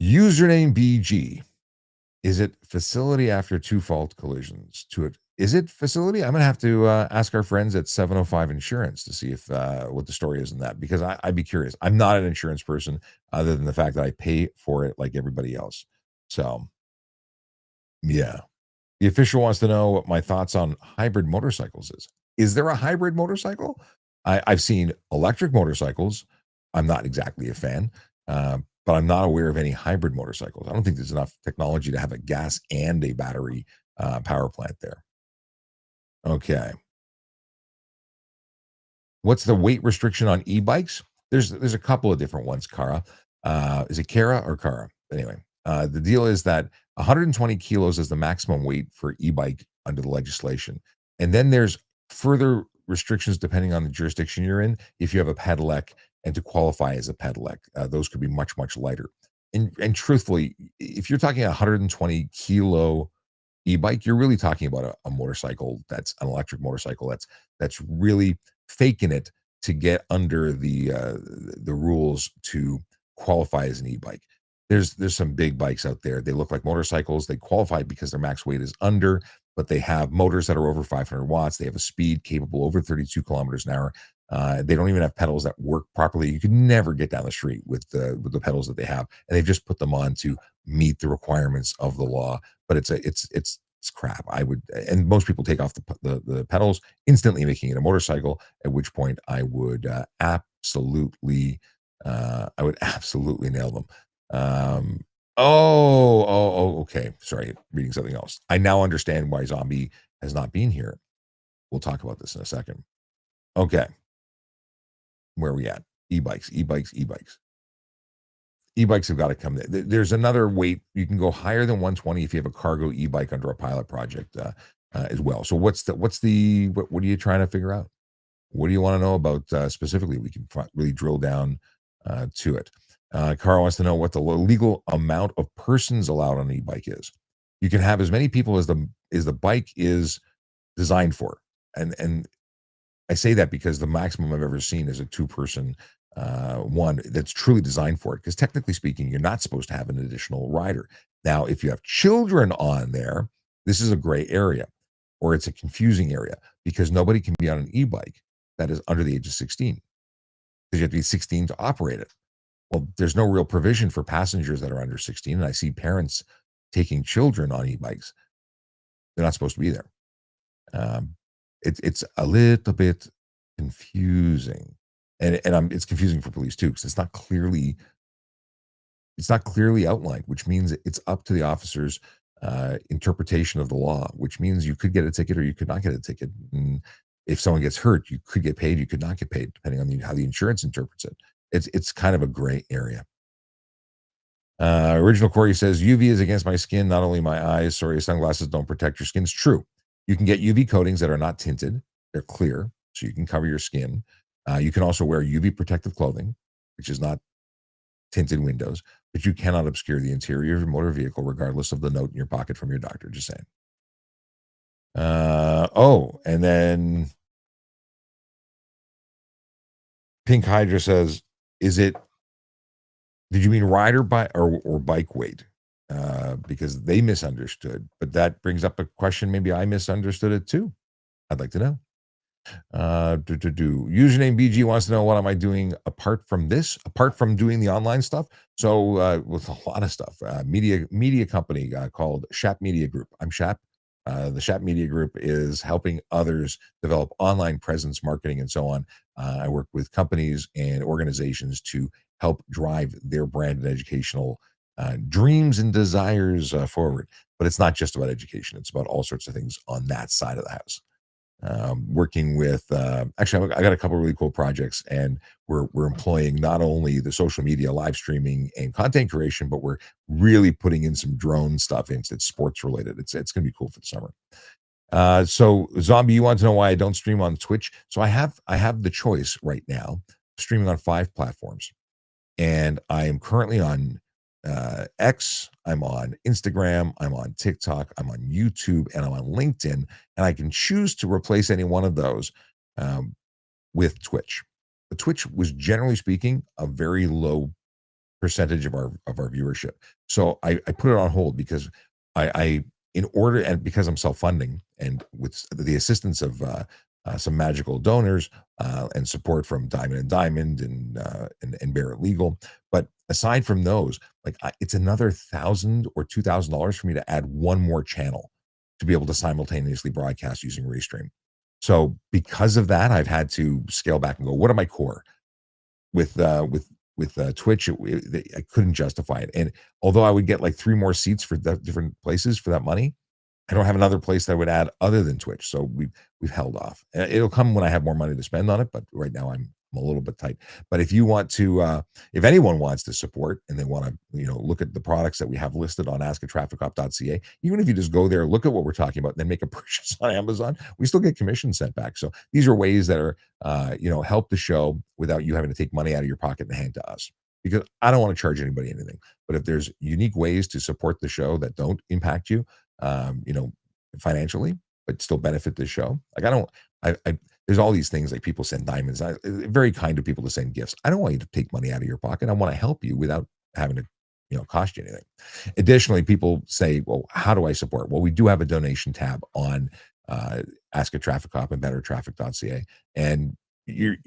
Username BG. Is it facility after two fault collisions? Is it facility? I'm gonna have to ask our friends at 705 Insurance to see if what the story is in that, because I'd be curious. I'm not an insurance person, other than the fact that I pay for it like everybody else. So, yeah. The official wants to know what my thoughts on hybrid motorcycles is. Is there a hybrid motorcycle? I've seen electric motorcycles. I'm not exactly a fan, but I'm not aware of any hybrid motorcycles. I don't think there's enough technology to have a gas and a battery power plant there. Okay. What's the weight restriction on e-bikes? There's a couple of different ones, Kara. Is it Kara or Kara? Anyway, the deal is that 120 kilos is the maximum weight for e-bike under the legislation. And then there's further restrictions depending on the jurisdiction you're in. If you have a pedelec, and to qualify as a pedelec, those could be much, much lighter. And truthfully, if you're talking a 120 kilo e-bike, you're really talking about a motorcycle that's an electric motorcycle that's really faking it to get under the rules to qualify as an e-bike. There's some big bikes out there. They look like motorcycles. They qualify because their max weight is under. but they have motors that are over 500 watts. They have a speed capable over 32 kilometers an hour. They don't even have pedals that work properly. You could never get down the street with the pedals that they have, and they've just put them on to meet the requirements of the law. But it's crap. I would, and most people take off the pedals instantly, making it a motorcycle. At which point, I would absolutely nail them. Okay. Sorry, reading something else. I now understand why Zombie has not been here. We'll talk about this in a second. Okay. Where are we at? E-bikes. E-bikes have got to come. There's another weight. You can go higher than 120 if you have a cargo e-bike under a pilot project as well. So what are you trying to figure out? What do you want to know about specifically? We can really drill down to it. Carl wants to know what the legal amount of persons allowed on an e-bike is. You can have as many people as the bike is designed for, and I say that because the maximum I've ever seen is a 2-person one that's truly designed for it. Because technically speaking, you're not supposed to have an additional rider. Now, if you have children on there, this is a gray area, or it's a confusing area, because nobody can be on an e-bike that is under the age of 16, because you have to be 16 to operate it. Well, there's no real provision for passengers that are under 16, and I see parents taking children on e-bikes. They're not supposed to be there. It's a little bit confusing, and it's confusing for police too, because it's not clearly outlined, which means it's up to the officer's interpretation of the law, which means you could get a ticket or you could not get a ticket. And if someone gets hurt, you could get paid, you could not get paid, depending on how the insurance interprets it. It's kind of a gray area. Original Corey says UV is against my skin, not only my eyes. Sorry, sunglasses don't protect your skin. It's true. You can get UV coatings that are not tinted; they're clear, so you can cover your skin. You can also wear UV protective clothing, which is not tinted windows, but you cannot obscure the interior of your motor vehicle, regardless of the note in your pocket from your doctor. Just saying. And then Pink Hydra says, did you mean rider or bike weight? Because they misunderstood, but that brings up a question. Maybe I misunderstood it too. I'd like to know. Username BG wants to know, what am I doing apart from doing the online stuff? So with a lot of stuff, media company called Shap Media Group. I'm Shap. The Shap Media Group is helping others develop online presence, marketing, and so on. I work with companies and organizations to help drive their brand and educational dreams and desires forward. But it's not just about education. It's about all sorts of things on that side of the house. Working with actually, I got a couple of really cool projects, and we're employing not only the social media live streaming and content creation, but we're really putting in some drone stuff in that's sports related. It's going to be cool for the summer. So Zombie, you want to know why I don't stream on Twitch? So I have the choice right now, streaming on 5 platforms, and I am currently on X, I'm on Instagram, I'm on TikTok, I'm on YouTube, and I'm on LinkedIn, and I can choose to replace any one of those with Twitch. But Twitch was, generally speaking, a very low percentage of our viewership. So I put it on hold because because I'm self-funding, and with the assistance of some magical donors and support from Diamond and Barrett Legal. But aside from those, it's another $1,000 or $2,000 for me to add one more channel to be able to simultaneously broadcast using Restream. So because of that, I've had to scale back and go, what am I core? With Twitch, I couldn't justify it. And although I would get like 3 more seats for the different places for that money, I don't have another place that I would add other than Twitch. So we've held off. It'll come when I have more money to spend on it, but right now I'm a little bit tight. But if you want to, if anyone wants to support and they want to, look at the products that we have listed on askatrafficop.ca, even if you just go there, look at what we're talking about, and then make a purchase on Amazon, we still get commission sent back. So these are ways that are, help the show without you having to take money out of your pocket and hand to us. Because I don't want to charge anybody anything. But if there's unique ways to support the show that don't impact you, financially, but still benefit the show. There's all these things, like people send diamonds. Very kind of people to send gifts. I don't want you to take money out of your pocket. I want to help you without having to cost you anything. Additionally, people say, well, how do I support? Well, we do have a donation tab on Ask a Traffic Cop and bettertraffic.ca. And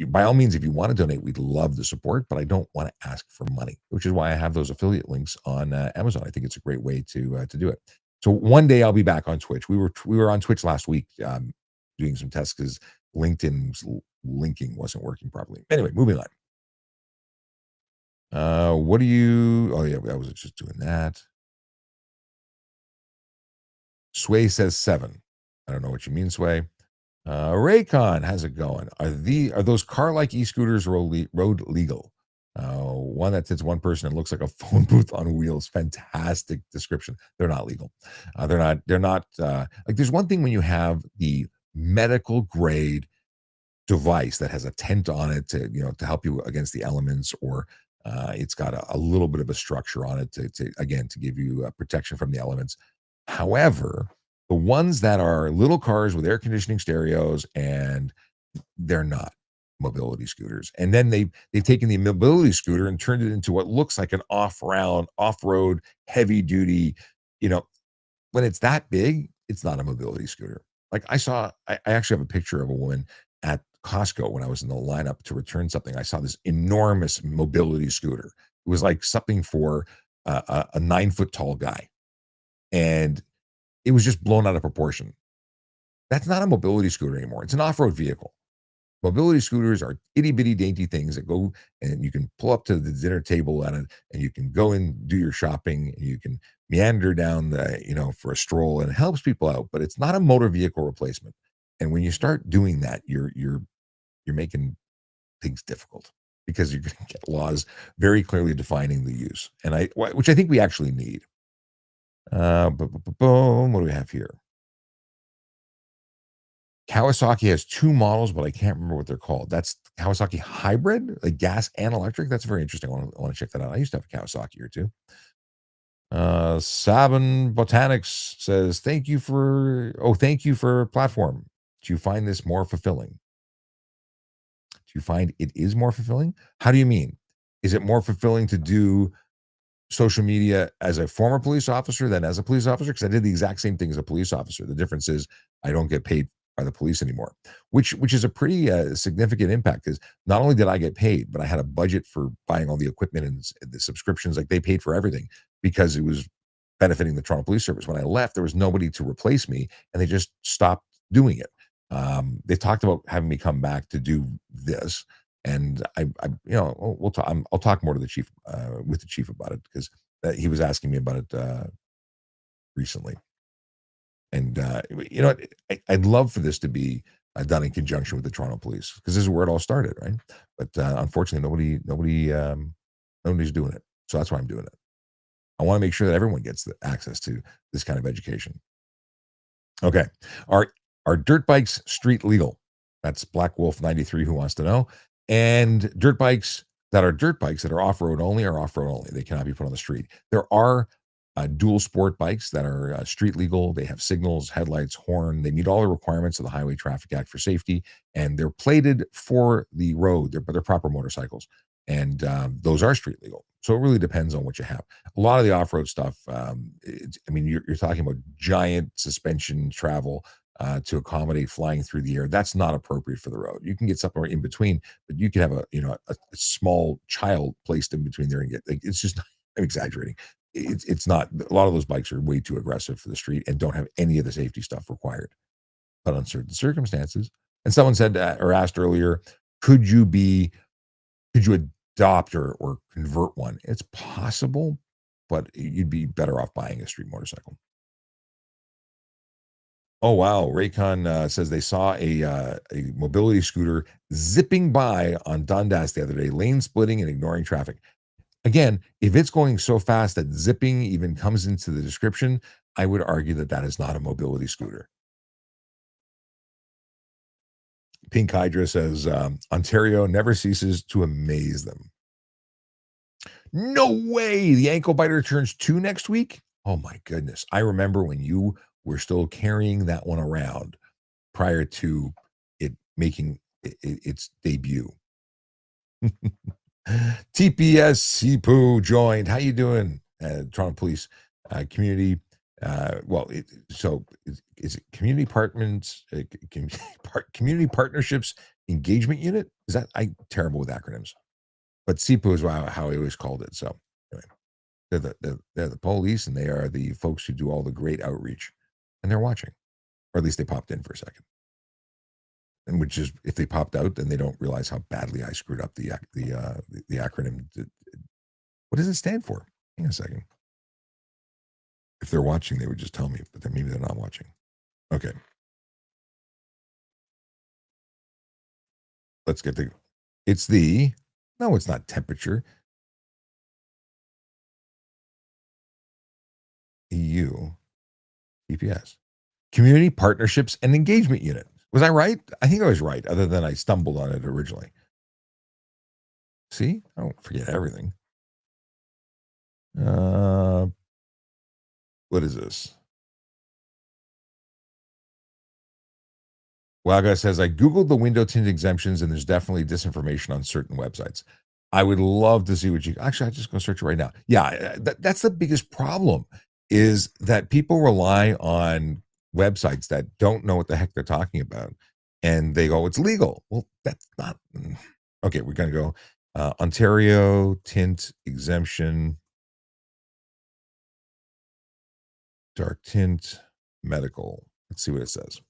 by all means, if you want to donate, we'd love the support, but I don't want to ask for money, which is why I have those affiliate links on Amazon. I think it's a great way to do it. So one day I'll be back on Twitch. We were on Twitch last week doing some tests because LinkedIn's linking wasn't working properly. Anyway, moving on. What do you? Oh yeah, I was just doing that. Sway says 7. I don't know what you mean, Sway. Raycon, how's it going? Are those car-like e-scooters road legal? One that sits one person and looks like a phone booth on wheels. Fantastic description. They're not legal. They're not like there's one thing when you have the medical grade device that has a tent on it to help you against the elements, or it's got a little bit of a structure on it to give you protection from the elements. However, the ones that are little cars with air conditioning stereos, and they're not mobility scooters. And then they've taken the mobility scooter and turned it into what looks like an off-road, heavy duty. When it's that big, it's not a mobility scooter. Like I actually have a picture of a woman at Costco when I was in the lineup to return something. I saw this enormous mobility scooter. It was like something for a 9-foot tall guy. And it was just blown out of proportion. That's not a mobility scooter anymore. It's an off-road vehicle. Mobility scooters are itty-bitty dainty things that go, and you can pull up to the dinner table at it, and you can go and do your shopping, and you can meander down for a stroll, and it helps people out, but it's not a motor vehicle replacement. And when you start doing that, you're making things difficult, because you're going to get laws very clearly defining the use, and which I think we actually need. Boom. What do we have here? Kawasaki has 2 models, but I can't remember what they're called. That's Kawasaki Hybrid, like gas and electric. That's very interesting. I want to check that out. I used to have a Kawasaki or two. Sabin Botanics says, thank you for platform. Do you find this more fulfilling? Do you find it is more fulfilling? How do you mean? Is it more fulfilling to do social media as a former police officer than as a police officer? Because I did the exact same thing as a police officer. The difference is I don't get paid by the police anymore, which is a pretty significant impact, because not only did I get paid, but I had a budget for buying all the equipment and the subscriptions. Like they paid for everything because it was benefiting the Toronto Police Service. When I left, there was nobody to replace me, and they just stopped doing it. They talked about having me come back to do this, and I'll talk more to the chief with the chief about it, because he was asking me about it recently. And I'd love for this to be done in conjunction with the Toronto Police, because this is where it all started, right? But unfortunately, nobody's doing it. So that's why I'm doing it. I want to make sure that everyone gets the access to this kind of education. Okay, are dirt bikes street legal? That's Black Wolf 93 who wants to know. And dirt bikes that are off-road only are off-road only. They cannot be put on the street. There are dual sport bikes that are street legal. They have signals, headlights, horn. They meet all the requirements of the Highway Traffic Act for safety, and they're plated for the road. They're proper motorcycles, and those are street legal. So it really depends on what you have. A lot of the off-road stuff, you're talking about giant suspension travel to accommodate flying through the air. That's not appropriate for the road. You can get somewhere in between, but you can have a small child placed in between there and get, like, it's just, I'm exaggerating. It's not, a lot of those bikes are way too aggressive for the street and don't have any of the safety stuff required. But on certain circumstances, and someone said or asked earlier, could you adopt or convert one? It's possible, but you'd be better off buying a street motorcycle. Oh wow, Raycon says they saw a mobility scooter zipping by on Dundas the other day, lane splitting and ignoring traffic. Again, if it's going so fast that zipping even comes into the description, I would argue that is not a mobility scooter. Pink Hydra says Ontario never ceases to amaze them. No way! The ankle biter turns 2 next week? Oh my goodness. I remember when you were still carrying that one around prior to it making its debut. TPS Sipu joined. How you doing? Toronto Police Community. Is it Community Apartments, Community Partnerships Engagement Unit? Is that I terrible with acronyms, but CPU is how I always called it. So anyway, they're the police, and they are the folks who do all the great outreach, and they're watching, or at least they popped in for a second. And which is, if they popped out, then they don't realize how badly I screwed up the acronym. What does it stand for? Hang on a second. If they're watching, they would just tell me, but then maybe they're not watching. Okay. Let's get the. No, it's not temperature. EU, EPS, Community Partnerships and Engagement Unit. Was I right? I think I was right, other than I stumbled on it originally. See, I don't forget everything. What is this? Waga says, I Googled the window tint exemptions, and there's definitely disinformation on certain websites. I would love to see what you actually. I'm just going to search it right now. Yeah, that's the biggest problem, is that people rely on websites that don't know what the heck they're talking about, and they go, it's legal. Well, that's not. Okay, we're going to go Ontario tint exemption, dark tint, medical. Let's see what it says.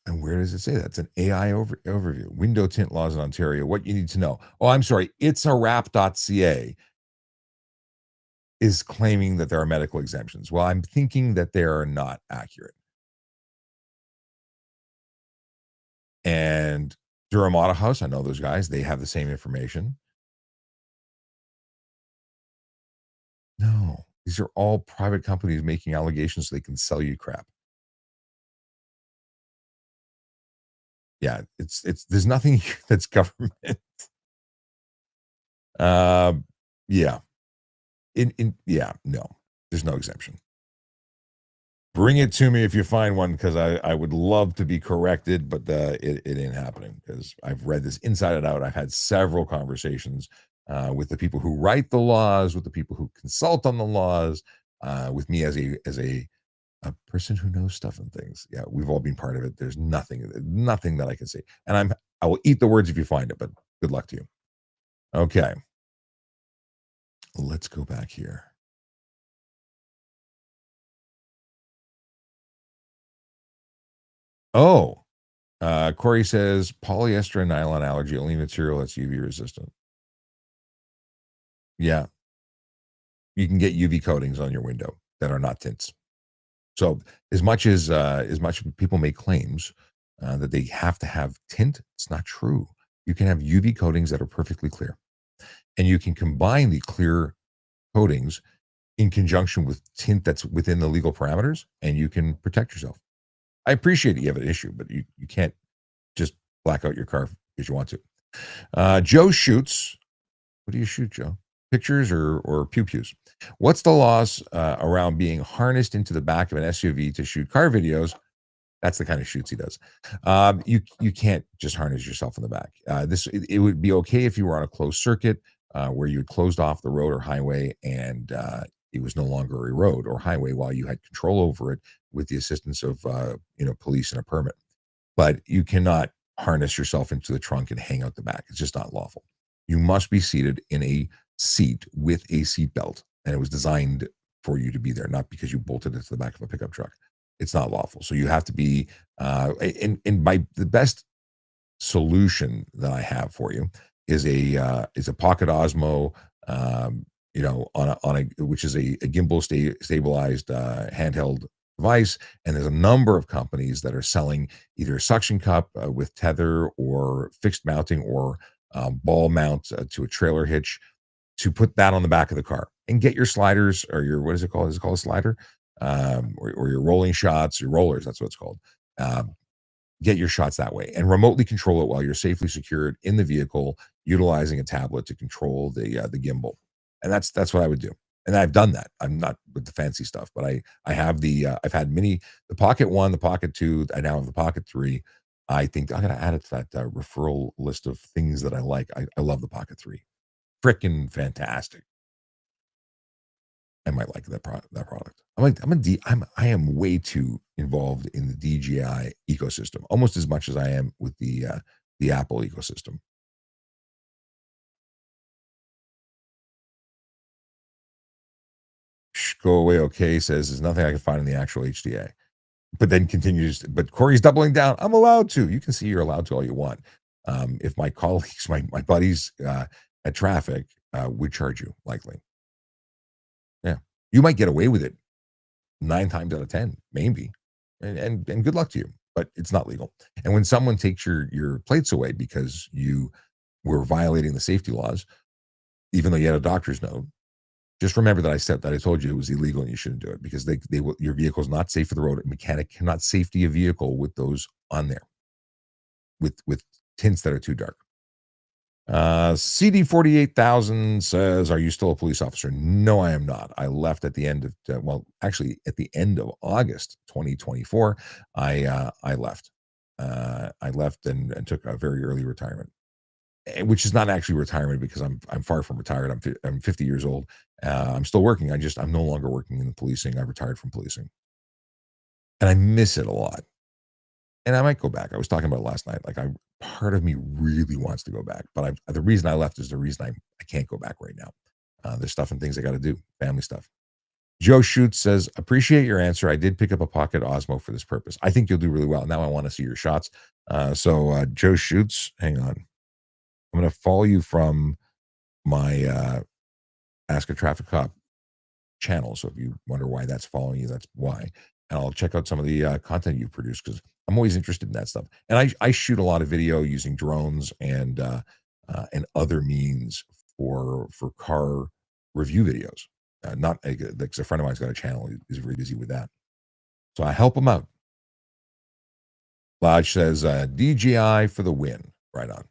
And where does it say that? It's an AI overview. Window tint laws in Ontario. What you need to know. Oh, I'm sorry. It's a wrap.ca is claiming that there are medical exemptions. Well, I'm thinking that they are not accurate. And Durham Auto House, I know those guys. They have the same information. No, these are all private companies making allegations so they can sell you crap. Yeah, it's there's nothing here that's government. Yeah. No, there's no exemption. Bring it to me if you find one, because I would love to be corrected, but it ain't happening, because I've read this inside and out. I've had several conversations with the people who write the laws, with the people who consult on the laws, with me as a person who knows stuff and things. Yeah, we've all been part of it. There's nothing that I can say. And I will eat the words if you find it, but good luck to you. Okay. Let's go back here. Oh, Corey says polyester and nylon allergy, only material that's UV resistant. Yeah. You can get UV coatings on your window that are not tints. So as much as people make claims that they have to have tint, it's not true. You can have UV coatings that are perfectly clear, and you can combine the clear coatings in conjunction with tint that's within the legal parameters, and you can protect yourself. I appreciate that you have an issue, but you can't just black out your car because you want to. Joe shoots. What do you shoot, Joe? Pictures or pew-pews? What's the laws around being harnessed into the back of an SUV to shoot car videos? That's the kind of shoots he does. You can't just harness yourself in the back. It would be okay if you were on a closed circuit where you had closed off the road or highway, and it was no longer a road or highway while you had control over it with the assistance of police and a permit. But you cannot harness yourself into the trunk and hang out the back. It's just not lawful. You must be seated in a seat with a seat belt, and it was designed for you to be there, not because you bolted it to the back of a pickup truck. It's not lawful. So you have to be the best solution that I have for you is a Pocket Osmo, which is a gimbal stabilized handheld device. And there's a number of companies that are selling either a suction cup with tether or fixed mounting or ball mount to a trailer hitch to put that on the back of the car, and get your sliders or your, what is it called? Is it called a slider? Or your rolling shots, your rollers, that's what it's called. Get your shots that way and remotely control it while you're safely secured in the vehicle, utilizing a tablet to control the gimbal. And that's what I would do. And I've done that. I'm not with the fancy stuff, but I have I've had the Pocket 1, the Pocket 2. I now have the Pocket 3. I think I got to add it to that referral list of things that I like. I love the Pocket 3. Freaking fantastic. I might like that product. I am way too involved in the DJI ecosystem, almost as much as I am with the Apple ecosystem. Go away, okay, says there's nothing I can find in the actual HDA. But then continues, but Corey's doubling down. I'm allowed to. You can see you're allowed to all you want. If my colleagues, my buddies at traffic would charge you, likely. Yeah. You might get away with it 9 times out of 10, maybe. And good luck to you, but it's not legal. And when someone takes your plates away because you were violating the safety laws, even though you had a doctor's note, just remember that I told you it was illegal and you shouldn't do it because they will, your vehicle is not safe for the road. A mechanic cannot safety a vehicle with those on there, with tints that are too dark. CD 48,000 says, "Are you still a police officer?" No, I am not. I left at the end of actually at the end of August 2024. I left. I left and took a very early retirement, which is not actually retirement because I'm far from retired. I'm 50 years old. I'm still working. I'm no longer working in the policing. I retired from policing, and I miss it a lot. And I might go back. I was talking about it last night. Like part of me really wants to go back, but the reason I left is the reason I can't go back right now. There's stuff and things I got to do, family stuff. Joe Schutz says, "Appreciate your answer. I did pick up a Pocket Osmo for this purpose. I think you'll do really well. Now I want to see your shots." So Joe Schutz, hang on. I'm going to follow you from my Ask a Traffic Cop channel. So if you wonder why that's following you, that's why. And I'll check out some of the content you produce because I'm always interested in that stuff. And I shoot a lot of video using drones and other means for car review videos. Not like a friend of mine's got a channel. He's very busy with that. So I help him out. Lodge says DJI for the win. Right on.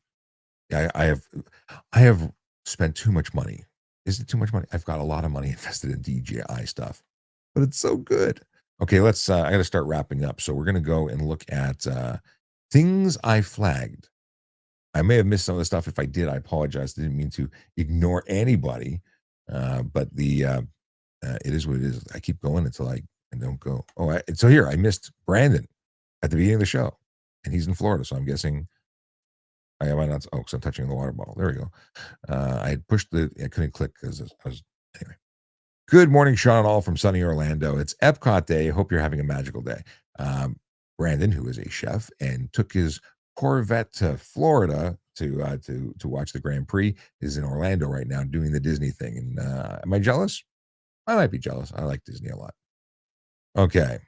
Yeah, I have spent too much money. Is it too much money? I've got a lot of money invested in DJI stuff, but it's so good. Okay, let's. I got to start wrapping up. So we're gonna go and look at things I flagged. I may have missed some of the stuff. If I did, I apologize. I didn't mean to ignore anybody, but it is what it is. I keep going until I don't go. Oh, so here I missed Brandon at the beginning of the show, and he's in Florida, so I'm guessing. I have not. Oh, because I'm touching the water bottle. There we go. I had pushed I couldn't click because I was anyway. Good morning, Sean and all from sunny Orlando. It's Epcot Day. Hope you're having a magical day. Brandon, who is a chef and took his Corvette to Florida to watch the Grand Prix, is in Orlando right now doing the Disney thing. And am I jealous? I might be jealous. I like Disney a lot. Okay.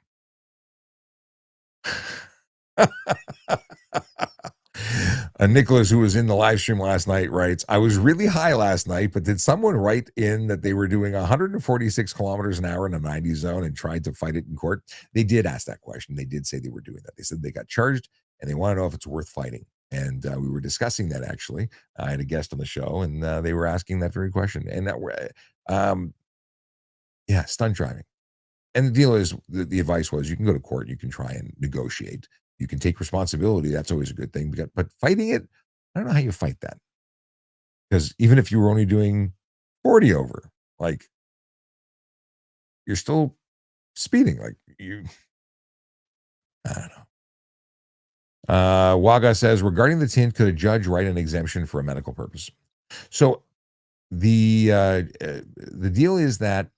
Nicholas, who was in the live stream last night, writes, "I was really high last night, but did someone write in that they were doing 146 kilometers an hour in a 90 zone and tried to fight it in court?" They did ask that question. They did say they were doing that. They said they got charged and they want to know if it's worth fighting. And we were discussing that actually. I had a guest on the show and they were asking that very question. And yeah, stunt driving. And the deal is, the advice was you can go to court, you can try and negotiate. You can take responsibility. That's always a good thing. But fighting it, I don't know how you fight that. Because even if you were only doing 40 over, like, you're still speeding. Like, I don't know. Waga says, regarding the tint, could a judge write an exemption for a medical purpose? So the deal is that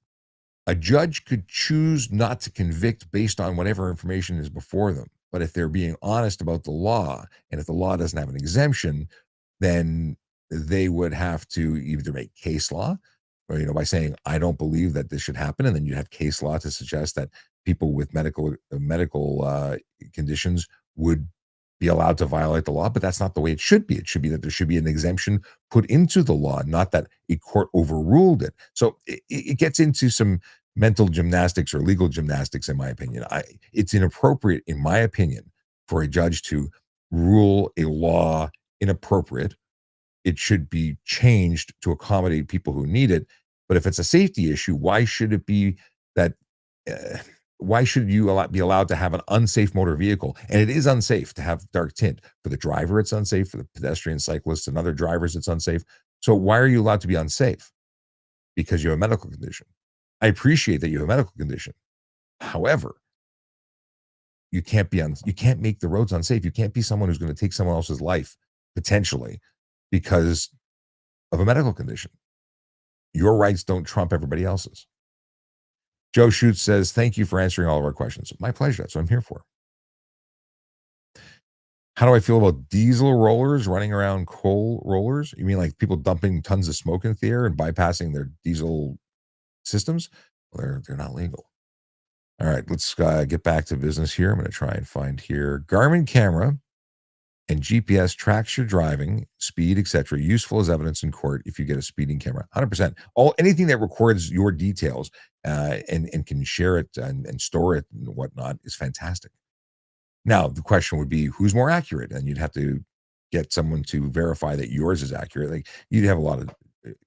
a judge could choose not to convict based on whatever information is before them. But if they're being honest about the law, and if the law doesn't have an exemption, then they would have to either make case law, or, by saying, I don't believe that this should happen. And then you have case law to suggest that people with medical conditions would be allowed to violate the law. But that's not the way it should be. It should be that there should be an exemption put into the law, not that a court overruled it. So it gets into some mental gymnastics or legal gymnastics, in my opinion. It's inappropriate, in my opinion, for a judge to rule a law inappropriate. It should be changed to accommodate people who need it. But if it's a safety issue, why should it be that why should you be allowed to have an unsafe motor vehicle? And it is unsafe to have dark tint. For the driver, it's unsafe. For the pedestrian, cyclists, and other drivers, it's unsafe. So why are you allowed to be unsafe? Because you have a medical condition. I appreciate that you have a medical condition. However, you can't make the roads unsafe. You can't be someone who's going to take someone else's life potentially because of a medical condition. Your rights don't trump everybody else's. Joe Schutz says, thank you for answering all of our questions. My pleasure. That's what I'm here for. How do I feel about diesel rollers running around coal rollers? You mean like people dumping tons of smoke into the air and bypassing their diesel systems? Well, they're not legal. All right, let's get back to business here. I'm going to try and find here. Garmin camera and GPS tracks your driving, speed, etc. Useful as evidence in court if you get a speeding camera. 100%. Anything that records your details and can share it and store it and whatnot is fantastic. Now, the question would be, who's more accurate? And you'd have to get someone to verify that yours is accurate. Like you'd have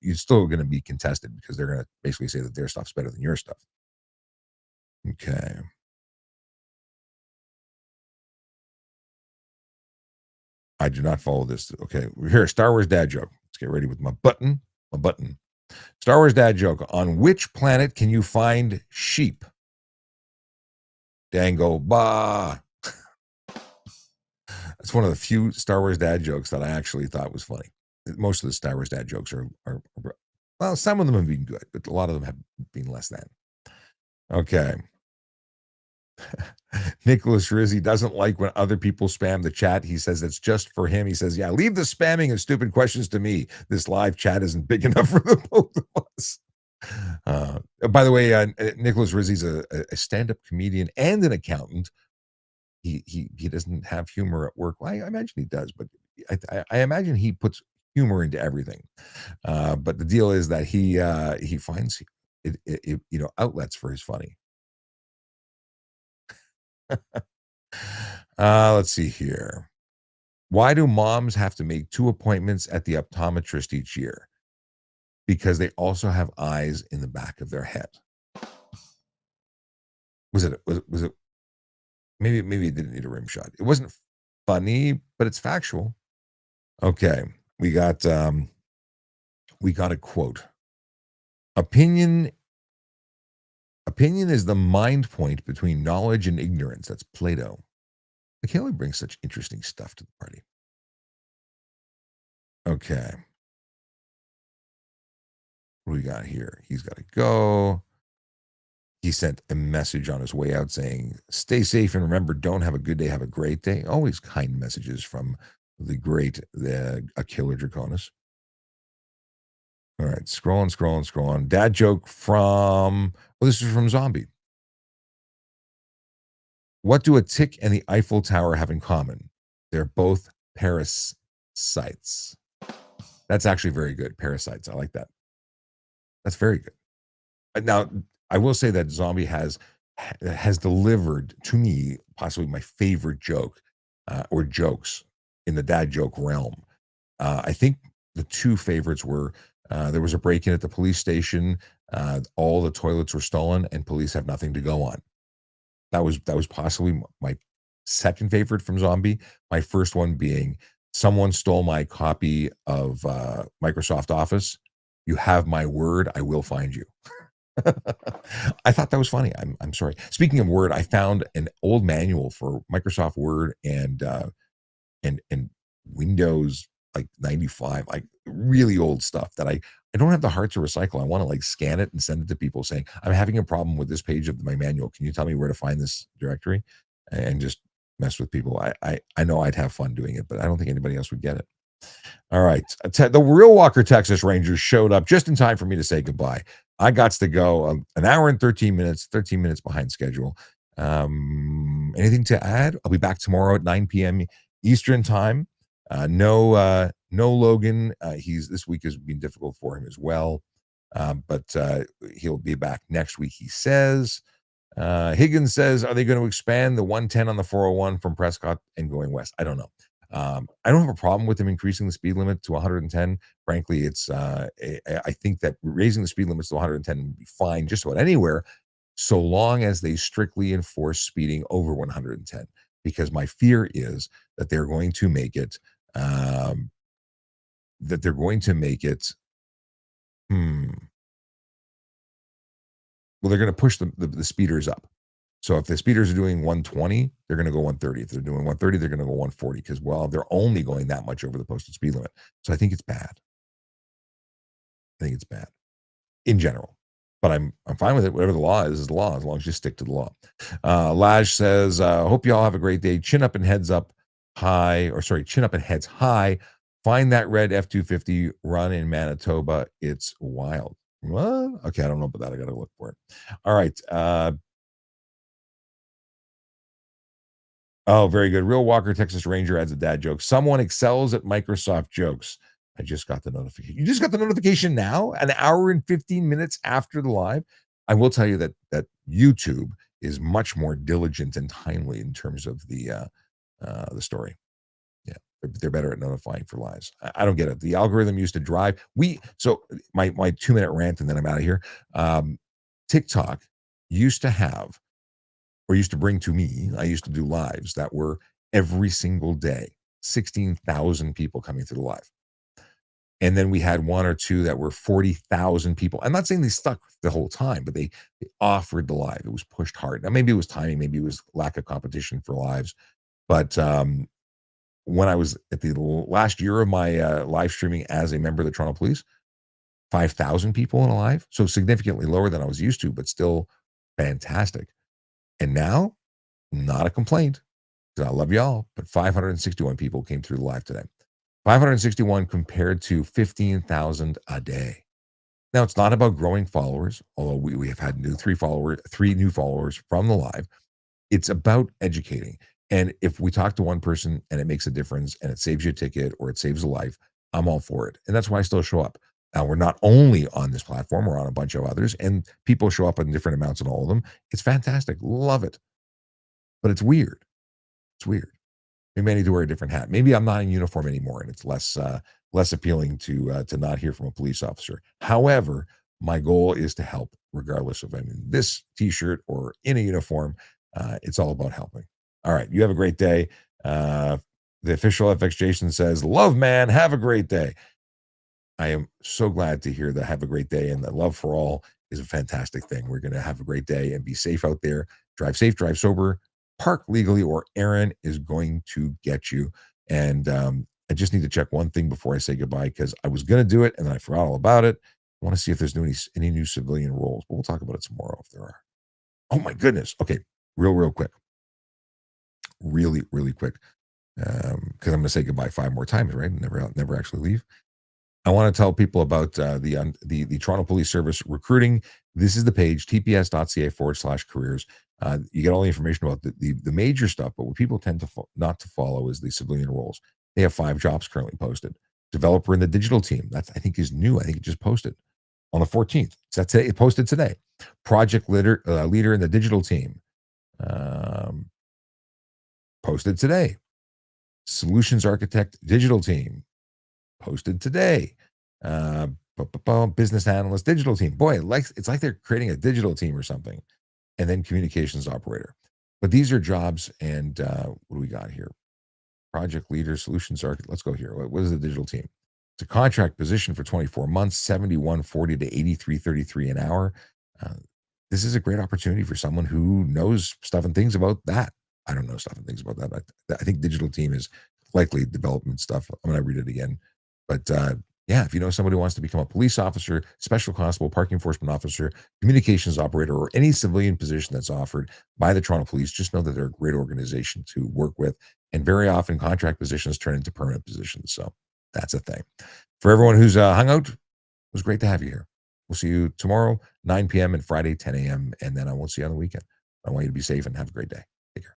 you're still going to be contested because they're going to basically say that their stuff's better than your stuff. Okay. I do not follow this. Okay, here, Star Wars dad joke. Let's get ready with my button. Star Wars dad joke. On which planet can you find sheep? Dango, bah. That's one of the few Star Wars dad jokes that I actually thought was funny. Most of the Star Wars dad jokes are well, some of them have been good, but a lot of them have been less than. Okay. Nicholas Rizzi doesn't like when other people spam the chat. He says it's just for him. He says, yeah, leave the spamming and stupid questions to me. This live chat isn't big enough for the both of us. By the way, Nicholas Rizzi's a stand-up comedian and an accountant. He doesn't have humor at work. Well, I imagine he does, but I imagine he puts humor into everything. But the deal is that he finds it outlets for his funny. Let's see here. Why do moms have to make 2 appointments at the optometrist each year? Because they also have eyes in the back of their head. Was it maybe it didn't need a rim shot. It wasn't funny, but it's factual. Okay. We got a quote. Opinion is the mind point between knowledge and ignorance. That's Plato. McKinley brings such interesting stuff to the party. Okay. What do we got here? He's got to go. He sent a message on his way out saying, stay safe and remember, don't have a good day, have a great day. Always kind messages from the great Achille Draconis. All right, scrolling. Dad joke from, this is from Zombie. What do a tick and the Eiffel Tower have in common? They're both parasites. That's actually very good. Parasites. I like that. That's very good. Now, I will say that Zombie has delivered to me possibly my favorite joke or jokes in the dad joke realm. I think the 2 favorites were there was a break-in at the police station. All the toilets were stolen, and police have nothing to go on. That was possibly my second favorite from Zombie. My first one being someone stole my copy of Microsoft Office. You have my word. I will find you. I thought that was funny. I'm sorry. Speaking of Word, I found an old manual for Microsoft Word and Windows like 95, like really old stuff that I don't have the heart to recycle. I want to like scan it and send it to people saying, I'm having a problem with this page of my manual. Can you tell me where to find this directory? And just mess with people. I know I'd have fun doing it, but I don't think anybody else would get it. All right. The Real Walker Texas Rangers showed up just in time for me to say goodbye. I got to go an hour and 13 minutes behind schedule. Anything to add? I'll be back tomorrow at 9 p.m. Eastern time. No Logan. This week has been difficult for him as well. But he'll be back next week, he says. Higgins says, are they going to expand the 110 on the 401 from Prescott and going west? I don't know. I don't have a problem with them increasing the speed limit to 110. Frankly, it's I think that raising the speed limits to 110 would be fine just about anywhere. so long as they strictly enforce speeding over 110. Because my fear is that they're going to make it, that they're going to make it, well, they're going to push the speeders up. So if the speeders are doing 120, they're going to go 130. If they're doing 130, they're going to go 140 because, well, they're only going that much over the posted speed limit. So I think it's bad. I think it's bad in general. But I'm fine with it. Whatever the law is the law, as long as you stick to the law. Laj says, hope you all have a great day. Chin up and heads up high, or sorry, chin up and heads high. Find that red F-250 run in Manitoba. It's wild. What? Okay, I don't know about that. I got to look for it. All right. Oh, very good. Real Walker, Texas Ranger adds a dad joke. Someone excels at Microsoft jokes. I just got the notification. You just got the notification now, an hour and 15 minutes after the live. I will tell you that YouTube is much more diligent and timely in terms of the story. Yeah, they're better at notifying for lives. I don't get it. The algorithm used to drive. So my 2-minute rant, and then I'm out of here. TikTok used to have, or used to bring to me, I used to do lives that were every single day, 16,000 people coming through the live. And then we had one or two that were 40,000 people. I'm not saying they stuck the whole time, but they offered the live. It was pushed hard. Now, maybe it was timing, maybe it was lack of competition for lives. But when I was at the last year of my live streaming as a member of the Toronto Police, 5,000 people in a live. So significantly lower than I was used to, but still fantastic. And now, not a complaint, because I love y'all, but 561 people came through the live today. 561 compared to 15,000 a day. Now, it's not about growing followers, although we have had 3 new followers from the live. It's about educating. And if we talk to one person and it makes a difference and it saves you a ticket or it saves a life, I'm all for it. And that's why I still show up. Now, we're not only on this platform, we're on a bunch of others, and people show up in different amounts on all of them. It's fantastic. Love it. But it's weird. It's weird. Maybe I need to wear a different hat. Maybe I'm not in uniform anymore, and it's less appealing to not hear from a police officer. However, my goal is to help, regardless of I'm in this T-shirt or in a uniform. It's all about helping. All right, you have a great day. The official FX Jason says, "Love, man, have a great day." I am so glad to hear that. Have a great day, and the love for all is a fantastic thing. We're going to have a great day and be safe out there. Drive safe, drive sober, park legally, or Aaron is going to get you. And I just need to check one thing before I say goodbye, because I was going to do it and then I forgot all about it. I want to see if there's any new civilian roles, but we'll talk about it tomorrow if there are. Oh my goodness. Okay, real quick. Really, really quick. Because I'm going to say goodbye 5 more times, right? Never actually leave. I want to tell people about the Toronto Police Service recruiting. This is the page, tps.ca/careers. You get all the information about the major stuff, but what people tend to not to follow is the civilian roles. They have 5 jobs currently posted. Developer in the digital team, that I think is new. I think it just posted on the 14th. So that's it posted today. Project leader in the digital team, posted today. Solutions architect digital team, posted today. Business analyst digital team. Boy, it's like they're creating a digital team or something. And then communications operator. But these are jobs, and what do we got here? Project leader, solutions architect. Let's go here. What is the digital team? It's a contract position for 24 months, $71.40 to $83.33 an hour. This is a great opportunity for someone who knows stuff and things about that. I don't know stuff and things about that. I think digital team is likely development stuff. I'm going to read it again. But yeah, if you know somebody who wants to become a police officer, special constable, parking enforcement officer, communications operator, or any civilian position that's offered by the Toronto Police, just know that they're a great organization to work with. And very often contract positions turn into permanent positions. So that's a thing. For everyone who's hung out, it was great to have you here. We'll see you tomorrow, 9 p.m. and Friday, 10 a.m. And then I won't see you on the weekend. I want you to be safe and have a great day.